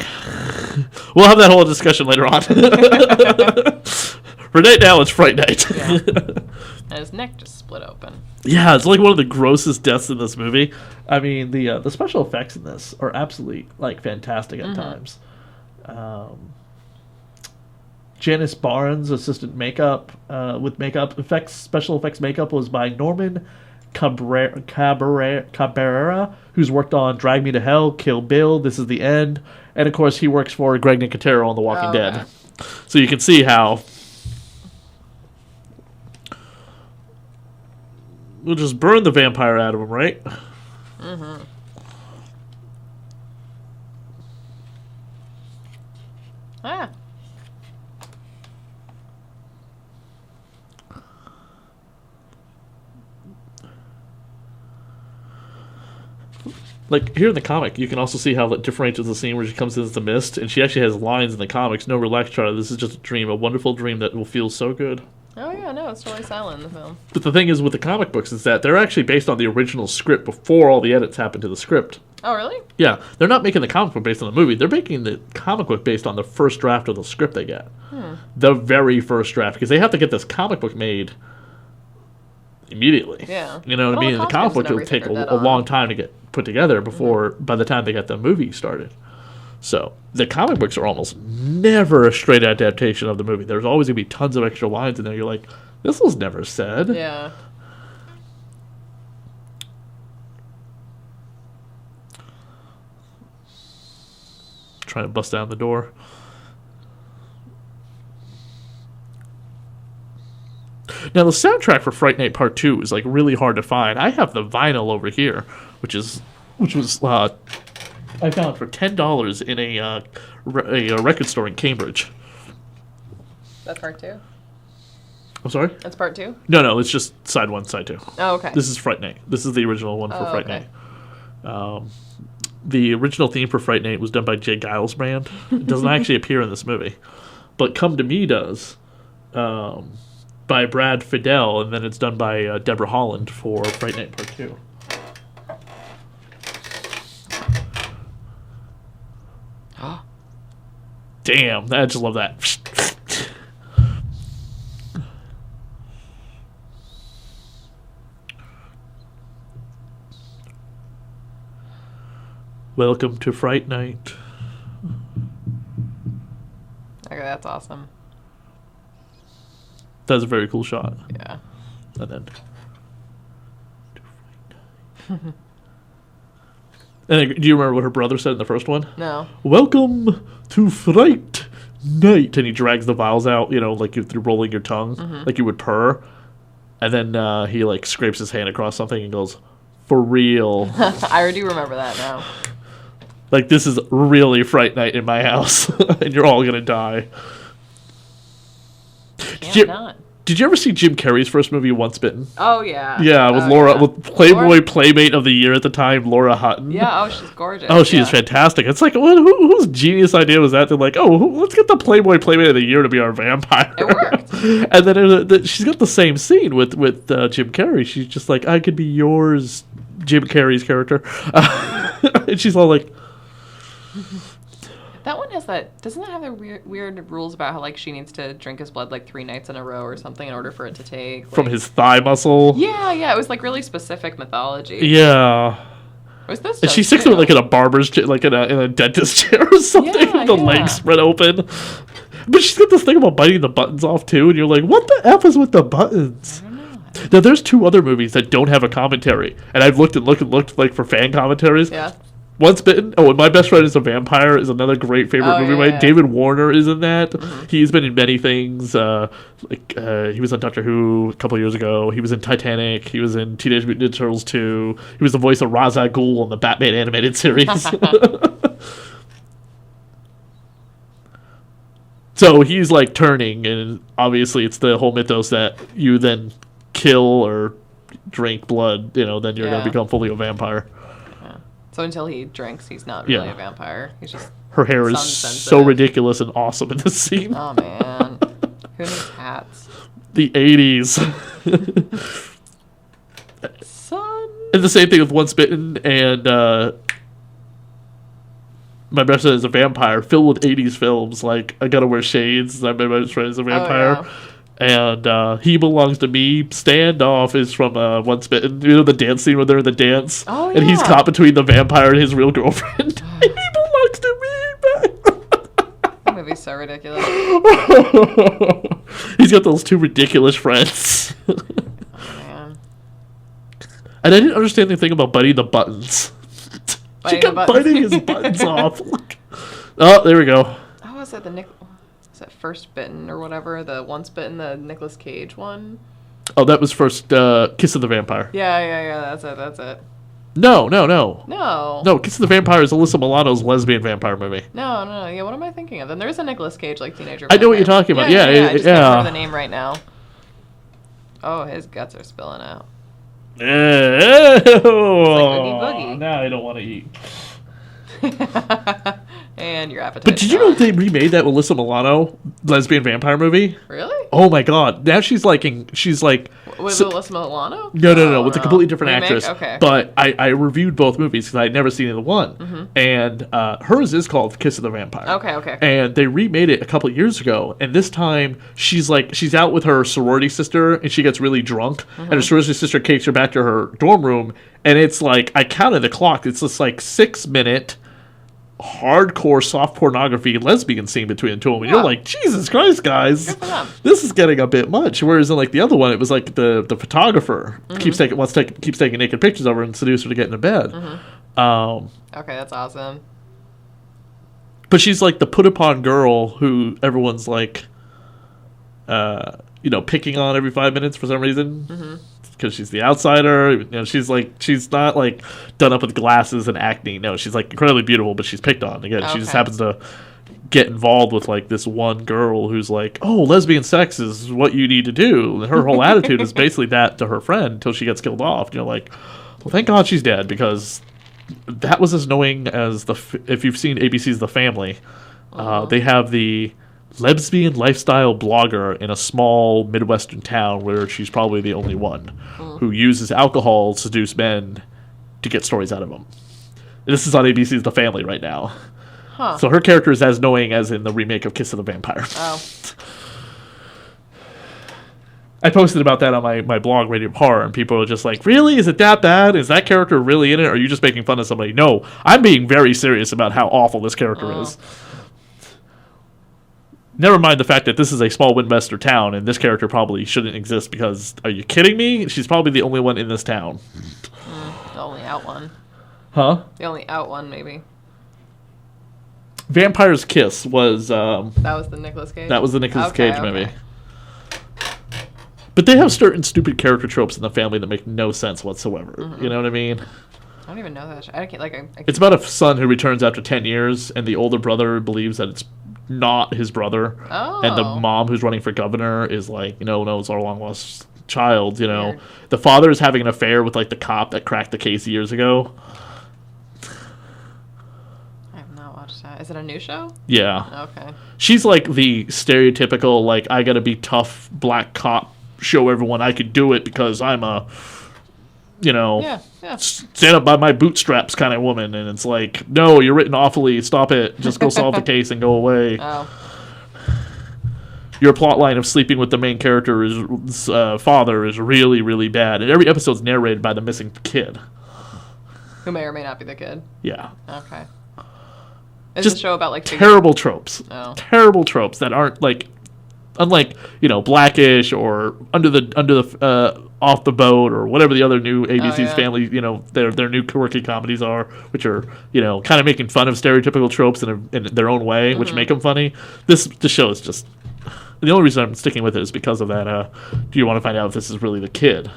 We'll have that whole discussion later on. For right now, it's Fright Night. Yeah. And his neck just split open. Yeah, it's like one of the grossest deaths in this movie. I mean, the special effects in this are absolutely like fantastic at times. Janice Barnes, assistant makeup with makeup effects, special effects makeup was by Norman Cabrera, who's worked on Drag Me to Hell, Kill Bill, This Is the End, and of course he works for Greg Nicotero on The Walking Dead. So you can see how we'll just burn the vampire out of him, right? Mm-hmm. Ah. Like, here in the comic, you can also see how it differentiates the scene where she comes into the mist, and she actually has lines in the comics, "No, relax, Charlie, this is just a dream, a wonderful dream that will feel so good." Oh, yeah, no, it's totally silent in the film. But the thing is with the comic books is that they're actually based on the original script before all the edits happened to the script. Oh, really? Yeah, they're not making the comic book based on the movie. They're making the comic book based on the first draft of the script they get. The very first draft, because they have to get this comic book made immediately. Yeah. You know what I mean? The comic book will take a long time to get put together before, by the time they get the movie started. So, the comic books are almost never a straight adaptation of the movie. There's always going to be tons of extra lines in there. You're like, this was never said. Yeah. Trying to bust down the door. Now, the soundtrack for Fright Night Part 2 is like really hard to find. I have the vinyl over here, which was I found for $10 in a record store in Cambridge. That's part 2? I'm sorry? That's part 2? No, it's just side 1, side 2. Oh, okay. This is Fright Night. This is the original one for Fright okay. Night. The original theme for Fright Night was done by Jay Giles Brand. It doesn't actually appear in this movie. But Come to Me does. By Brad Fidel, and then it's done by Deborah Holland for Fright Night Part 2. Damn, I just love that. Welcome to Fright Night. Okay, that's awesome. That's a very cool shot. Yeah. And then... And do you remember what her brother said in the first one? No. Welcome to Fright Night. And he drags the vowels out, like through rolling your tongue, like you would purr. And then he, scrapes his hand across something and goes, for real. I already remember that now. Like, this is really Fright Night in my house. And you're all going to die. Did you ever see Jim Carrey's first movie, Once Bitten? Oh, yeah. Yeah, with with Playboy Playmate of the Year at the time, Laura Hutton. Yeah, she's gorgeous. Oh, she is fantastic. It's like, whose genius idea was that? They're like, let's get the Playboy Playmate of the Year to be our vampire. It worked. And then she's got the same scene with Jim Carrey. She's just like, I could be yours, Jim Carrey's character. And she's all like... That one has that. Doesn't that have the weird rules about how she needs to drink his blood 3 nights in a row or something in order for it to take from his thigh muscle? Yeah. It was really specific mythology. Yeah. Was this? And she sticks to it in a barber's chair, in a dentist chair or something, with the legs spread open. But she's got this thing about biting the buttons off too, and you're like, what the F is with the buttons? I don't know. Now there's 2 other movies that don't have a commentary, and I've looked for fan commentaries. Yeah. Once Bitten. Oh, and My Best Friend is a Vampire is another great favorite movie. Right? David Warner is in that. Mm-hmm. He's been in many things. He was on Doctor Who a couple years ago. He was in Titanic. He was in Teenage Mutant Ninja Turtles 2. He was the voice of Ra's al Ghul on the Batman animated series. So he's turning, and obviously it's the whole mythos that you then kill or drink blood, then you're going to become fully a vampire. So until he drinks, he's not really a vampire. He's just her hair is so ridiculous and awesome in this scene. Oh man, who needs hats? The 80s. Son. And the same thing with Once Bitten and My Best Friend is a Vampire, filled with 80s films. I Gotta Wear Shades. My Best Friend is a Vampire. Oh, yeah. And He Belongs to Me. Standoff is from Once Bitten. You know the dance scene where they're in the dance? Oh, And he's yeah. caught between the vampire and his real girlfriend. He belongs to me, That movie's so ridiculous. man. He's got those two ridiculous friends. Man. And I didn't understand the thing about biting the buttons. She Biting kept the buttons. biting his buttons off. Oh, there we go. Oh, was that is that First Bitten or whatever? The Once Bitten, the Nicolas Cage one? Oh, that was first Kiss of the Vampire. Yeah, that's it. No. No, Kiss of the Vampire is Alyssa Milano's lesbian vampire movie. No, yeah, what am I thinking of? Then there's a Nicolas Cage, like, teenager I know what you're vampire. talking about. Yeah, I just can't yeah. remember the name right now. Oh, his guts are spilling out. Ew. Oogie Boogie. Now I don't want to eat. And your appetite. But did you know they remade that Alyssa Milano lesbian vampire movie? Really? Oh my god! Now she's like With Alyssa Milano? No, with a completely different Remake? actress. Okay. But I reviewed both movies because I'd never seen either one, and hers is called Kiss of the Vampire. Okay. And they remade it a couple years ago, and this time she's out with her sorority sister, and she gets really drunk, and her sorority sister takes her back to her dorm room, and it's like I counted the clock. It's this like 6-minute hardcore soft pornography lesbian scene between the two of them. And you're like, Jesus Christ, guys, Good for them. this is getting a bit much. Whereas in like the other one, it was like the photographer keeps taking naked pictures of her and seduce her to get into bed. Okay, that's awesome. But she's like the put upon girl who everyone's like, picking on every 5 minutes for some reason. Because she's the outsider, she's not like done up with glasses and acne. No, she's like incredibly beautiful, but she's picked on. Again, she just happens to get involved with like this one girl who's like, oh, lesbian sex is what you need to do. And her whole attitude is basically that to her friend until she gets killed off. And you're like, well, thank God she's dead, because that was as annoying as if you've seen ABC's The Family. They have the lesbian lifestyle blogger in a small Midwestern town where she's probably the only one who uses alcohol to seduce men to get stories out of them. This is on ABC's The Family right now. So her character is as annoying as in the remake of Kiss of the Vampire. Oh. I posted about that on my blog, Radio Horror, and people are just like, really? Is it that bad? Is that character really in it? Or are you just making fun of somebody? No, I'm being very serious about how awful this character is. Never mind the fact that this is a small Midwestern town and this character probably shouldn't exist, because, are you kidding me? She's probably the only one in this town. The only out one. Huh? The only out one, maybe. Vampire's Kiss was... That was the Nicolas Cage? That was the Nicolas Cage okay. movie. But they have certain stupid character tropes in The Family that make no sense whatsoever. You know what I mean? I don't even know that. I can't, It's about a son who returns after 10 years, and the older brother believes that it's not his brother. And the mom who's running for governor is like, no, it's our long lost child, Weird. The father is having an affair with like the cop that cracked the case years ago. I have not watched that. Is it a new show? Yeah. Okay. She's like the stereotypical, like, I gotta be tough black cop, show everyone I could do it because I'm a, Yeah. stand up by my bootstraps kind of woman. And it's like, no, you're written awfully. Stop it. Just go solve the case and go away. Oh. Your plot line of sleeping with the main character's father is really, really bad. And every episode's narrated by the missing kid. Who may or may not be the kid. Yeah. Okay. Is Just the show about, like, terrible tropes. Oh. Terrible tropes that aren't, like, unlike, Blackish or Under the Off the Boat or whatever the other new ABC's Family, their new quirky comedies are, which are, kind of making fun of stereotypical tropes in their own way, which make them funny. This show is just... The only reason I'm sticking with it is because of that, do you want to find out if this is really the kid?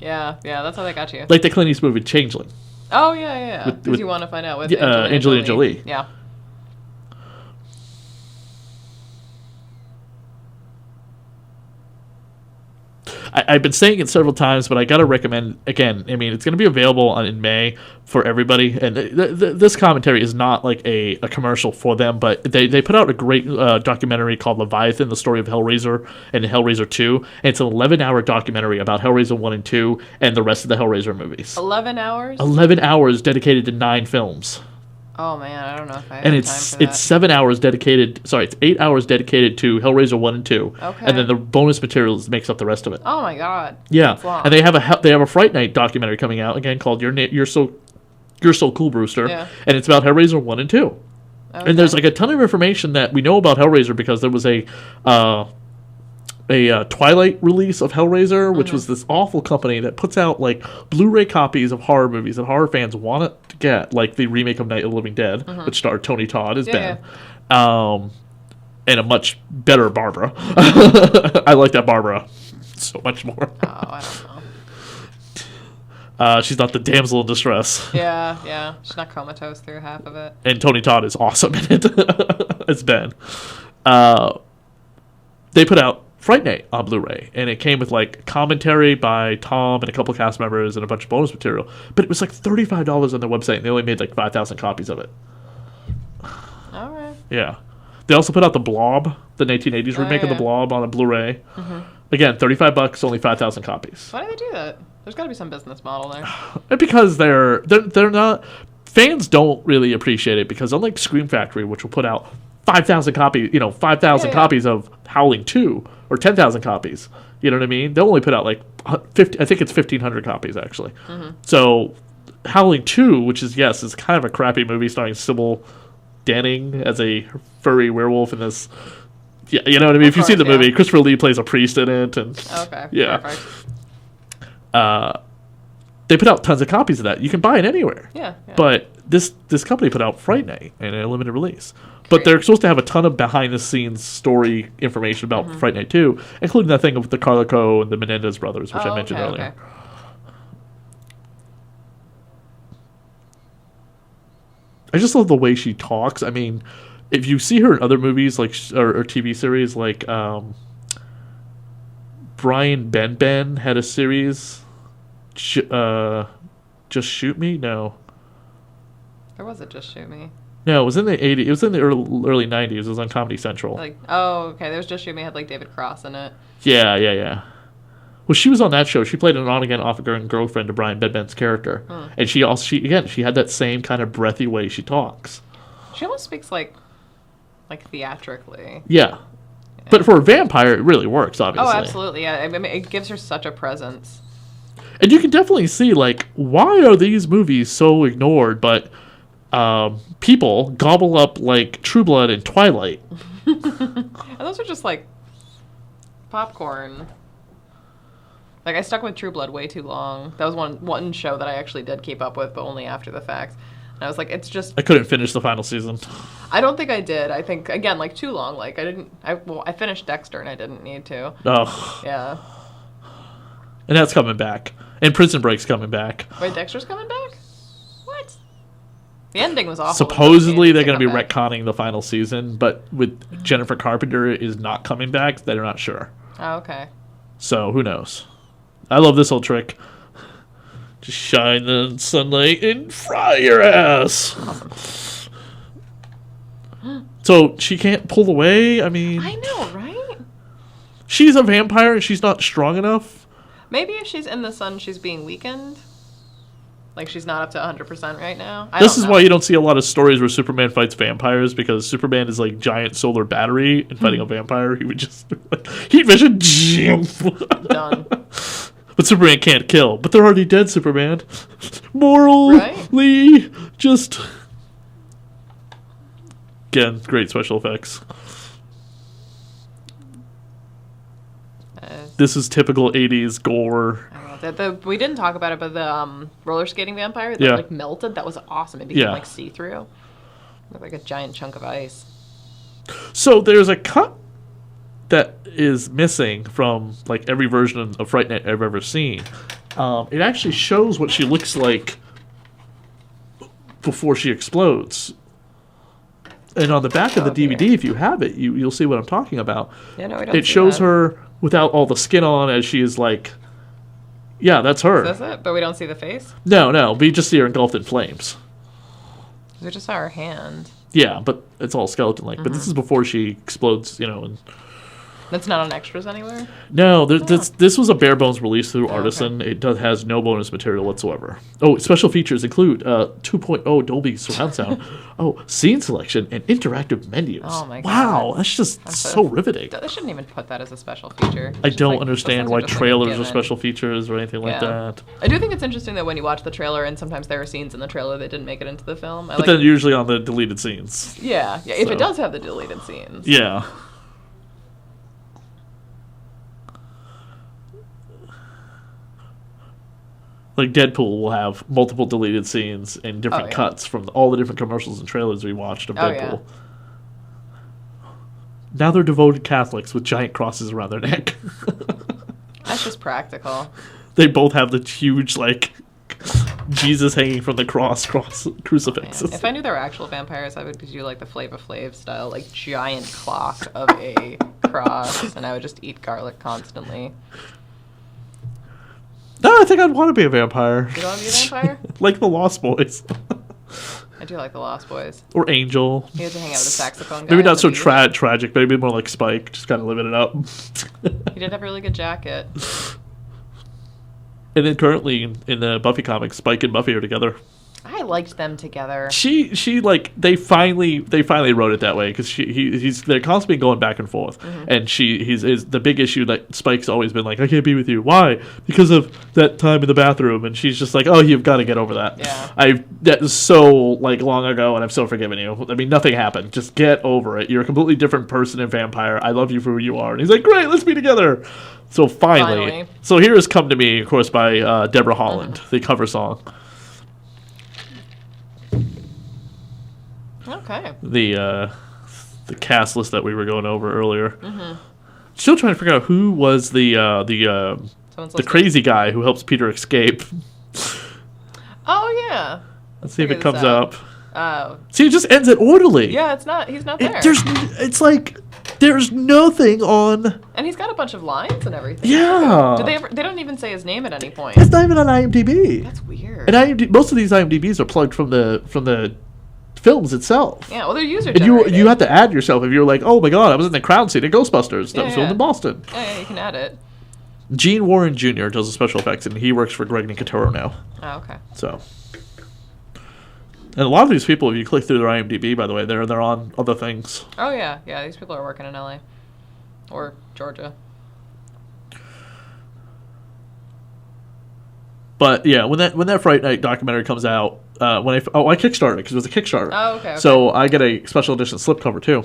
Yeah, that's how they got you. Like the Clint Eastwood movie Changeling. Oh, yeah. With- Because you want to find out with Angelina Jolie. Yeah. I've been saying it several times, but I got to recommend, again, I mean, it's going to be available in May for everybody. And this commentary is not like a commercial for them, but they put out a great documentary called Leviathan, the story of Hellraiser and Hellraiser 2. And it's an 11-hour documentary about Hellraiser 1 and 2 and the rest of the Hellraiser movies. 11 hours? 11 hours dedicated to 9 films. Oh man, I don't know if I have And time it's for that. it's 7 hours dedicated. Sorry, it's 8 hours dedicated to Hellraiser 1 and 2. Okay. And then the bonus materials makes up the rest of it. Oh my god. Yeah, That's long. and they have a Fright Night documentary coming out again called You're So Cool, Brewster. Yeah. And it's about Hellraiser 1 and 2. Okay. And there's like a ton of information that we know about Hellraiser because there was a Twilight release of Hellraiser, which was this awful company that puts out like Blu-ray copies of horror movies that horror fans want to get, like the remake of Night of the Living Dead, which starred Tony Todd as Ben, and a much better Barbara. I like that Barbara so much more. Oh, I don't know. She's not the damsel in distress. Yeah. She's not comatose through half of it. And Tony Todd is awesome in it as Ben. They put out Fright Night on Blu-ray, and it came with like commentary by Tom and a couple cast members and a bunch of bonus material. But it was like $35 on their website, and they only made like 5,000 copies of it. All right. Yeah. They also put out The Blob, the 1980s remake of The Blob on a Blu-ray. Again, $35, only 5,000 copies. Why do they do that? There's got to be some business model there. And because they're not, fans don't really appreciate it, because unlike Scream Factory, which will put out 5,000 copies, 5,000 copies of Howling 2, or 10,000 copies, you know what I mean? They'll only put out like 50, I think it's 1,500 copies actually. So Howling 2, which is kind of a crappy movie starring Sybil Danning as a furry werewolf in this. Yeah, you know what I mean? If you've seen the movie, Christopher Lee plays a priest in it, and Okay. yeah. Perfect. They put out tons of copies of that. You can buy it anywhere. Yeah. But this company put out Fright Night in a limited release. But they're supposed to have a ton of behind-the-scenes story information about Fright Night 2, including that thing with the Carlico and the Menendez brothers, which I mentioned earlier. Okay. I just love the way she talks. I mean, if you see her in other movies like or TV series, like Brian Ben had a series, Just Shoot Me? No. Or was it Just Shoot Me? No, it was in the 80s. It was in the early 90s. It was on Comedy Central. Okay. There was Just Shoot Me. It had like David Cross in it. Yeah. Well, she was on that show. She played an on-again, off-again girlfriend to Brian Benben's character. And she had that same kind of breathy way she talks. She almost speaks like theatrically. Yeah. But for a vampire, it really works, obviously. Oh, absolutely. Yeah. I mean, it gives her such a presence. And you can definitely see, like, why are these movies so ignored, but people gobble up, like, True Blood and Twilight. And those are just, like, popcorn. Like, I stuck with True Blood way too long. That was one show that I actually did keep up with, but only after the fact. And I was like, it's just... I couldn't finish the final season. I don't think I did. I think, again, like, too long. Like, I finished Dexter, and I didn't need to. Oh. Yeah. And that's coming back. And Prison Break's coming back. Wait, Dexter's coming back? What? The ending was awful. Supposedly they're going to be retconning the final season, but with Jennifer Carpenter is not coming back, they're not sure. Oh, okay. So, who knows? I love this old trick. Just shine the sunlight and fry your ass. Awesome. So, she can't pull away? I mean... I know, right? She's a vampire and she's not strong enough? Maybe if she's in the sun, she's being weakened. Like, she's not up to 100% right now. This is why you don't see a lot of stories where Superman fights vampires, because Superman is like giant solar battery, and fighting a vampire, he would just... heat vision, Done. But Superman can't kill. But they're already dead, Superman. Morally, just... Again, great special effects. This is typical 80s gore. We didn't talk about it, but the roller skating vampire that like melted, that was awesome. It became like see-through. Looked like a giant chunk of ice. So there's a cut that is missing from like every version of Fright Night I've ever seen. It actually shows what she looks like before she explodes. And on the back of the DVD, if you have it, you'll see what I'm talking about. Yeah, no, we don't. It shows her without all the skin on, as she is like, yeah, that's her. Is this it? But we don't see the face? No, we just see her engulfed in flames. We just saw her hand. Yeah, but it's all skeleton-like. But this is before she explodes, and That's not on extras anywhere? No, this was a bare bones release through Oh, Artisan. It has no bonus material whatsoever. Oh, special features include 2.0 Dolby surround sound, scene selection, and interactive menus. Oh my Wow, God. that's just so riveting. They shouldn't even put that as a special feature. I It's just don't like, understand those why things are just, like, trailers are given. special features or anything like that. I do think it's interesting that when you watch the trailer, and sometimes there are scenes in the trailer that didn't make it into the film. But then usually on the deleted scenes. Yeah, if So. it does have the deleted scenes. Yeah. Like Deadpool will have multiple deleted scenes and different cuts from all the different commercials and trailers we watched of Deadpool. Now they're devoted Catholics with giant crosses around their neck. That's just practical. They both have the huge, like, Jesus hanging from the crucifixes. Man. If I knew there were actual vampires, I would do like the Flava Flav style, like giant clock of a cross, and I would just eat garlic constantly. No, I think I'd want to be a vampire. You want to be a vampire? Like the Lost Boys. I do like the Lost Boys. Or Angel. You get to hang out with the saxophone guy. Maybe not so beginning. tragic, maybe more like Spike, just kind of living it up. He did have a really good jacket. And then currently in the Buffy comics, Spike and Buffy are together. I liked them together. She like they finally wrote it that way because they're constantly going back and forth, and he's the big issue that Spike's always been like, I can't be with you. Why? Because of that time in the bathroom, and she's just like, oh, you've got to get over that. Yeah. That was so like long ago, and I've so forgiven you. I mean, nothing happened. Just get over it. You're a completely different person and vampire. I love you for who you are. And he's like, great, let's be together. So finally. So here is "Come to Me," of course, by Deborah Holland, the cover song. Okay. The cast list that we were going over earlier. Still trying to figure out who was the crazy guy who helps Peter escape. Oh yeah. Let's see if it comes up. Oh. See, it just ends it orderly. Yeah, it's not. He's not there. It's like there's nothing on. And he's got a bunch of lines and everything. Yeah. They don't even say his name at any point. It's not even on IMDb. That's weird. And most of these IMDb's are plugged from the films itself. Yeah, well, they're user And generated. you have to add yourself if you're like, oh my god, I was in the crowd scene at Ghostbusters. That was filmed in Boston. Yeah, you can add it. Gene Warren Jr. does the special effects, and he works for Greg Nicotero now. Oh, okay. So, and a lot of these people, if you click through their IMDb, by the way, they're on other things. Oh yeah, these people are working in LA or Georgia. But yeah, when that Fright Night documentary comes out, I kickstarted it because it was a Kickstarter. Oh, okay. So I get a special edition slipcover too.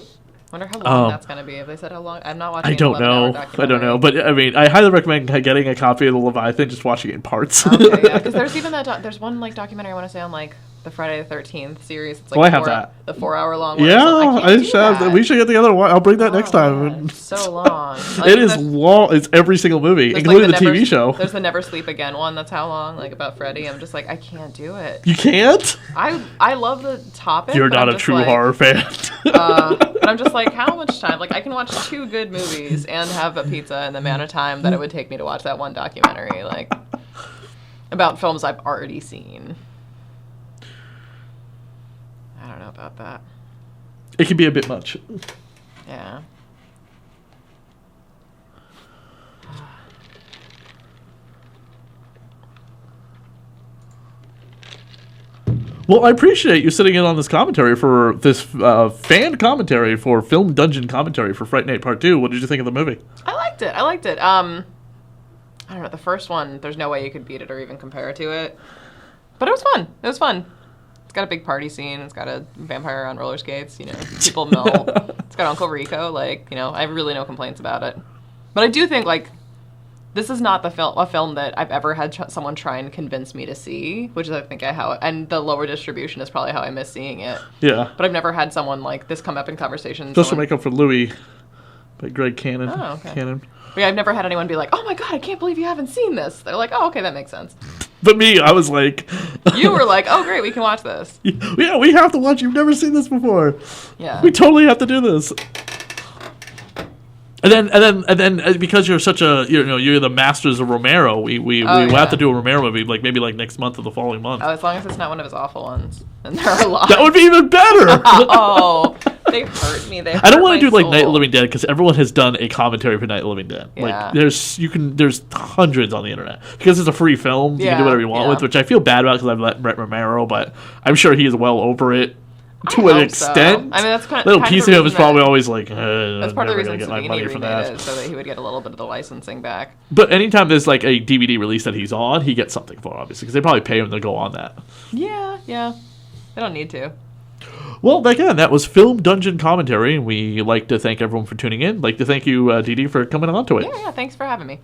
Wonder how long that's gonna be. Have they said how long? I'm not watching. I don't know, but I mean, I highly recommend getting a copy of the Leviathan, just watching it in parts. Okay, yeah, because there's even there's one like documentary I want to say on like the Friday the 13th series. It's like I have that. The 4-hour-long one. Yeah, we should get together. I'll bring that next time. It's so long. It is long. It's every single movie, including the TV show. There's the Never Sleep Again one. That's how long. Like about Freddy. I'm just like, I can't do it. You can't? I love the topic. You're not a true horror fan. But I'm just like, how much time? Like, I can watch 2 good movies and have a pizza in the amount of time that it would take me to watch that one documentary, like, about films I've already seen. I don't know about that. It can be a bit much. Yeah. Well, I appreciate you sitting in on this commentary for this fan commentary for Film Dungeon commentary for Fright Night Part 2. What did you think of the movie? I liked it. I don't know, the first one, there's no way you could beat it or even compare it to it. But it was fun. It's got a big party scene. It's got a vampire on roller skates. You know, people mill. It's got Uncle Rico. Like, you know, I have really no complaints about it. But I do think, like, this is not a film that I've ever had someone try and convince me to see, which is, I think, and the lower distribution is probably how I miss seeing it. Yeah. But I've never had someone like this come up in conversations. Just to make up for Louis by Greg Cannon. Oh, okay. Cannon. But yeah, I've never had anyone be like, oh my god, I can't believe you haven't seen this. They're like, oh, okay, that makes sense. But me, I was like... You were like, oh, great, we can watch this. Yeah, we have to watch. You've never seen this before. Yeah. We totally have to do this. And then, because you're such a, you're the masters of Romero, we have to do a Romero movie, maybe next month or the following month. Oh, as long as it's not one of his awful ones. And there are a lot. That would be even better! Oh, They hurt me. I don't want to do like Night of the Living Dead because everyone has done a commentary for Night of the Living Dead. Yeah. Like there's hundreds on the internet because it's a free film. You can do whatever you want with, which I feel bad about because I've let Brett Romero, but I'm sure he is well over it to an extent. So. I mean, that's kind of little piece of him is probably always like, that's part of the reason get my money from remade that. it, so that he would get a little bit of the licensing back. But anytime there's like a DVD release that he's on, he gets something for it, obviously, because they probably pay him to go on that. Yeah. They don't need to. Well, again, that was Film Dungeon Commentary, and we like to thank everyone for tuning in. Like to thank you, Dede, for coming on to it. Yeah, thanks for having me.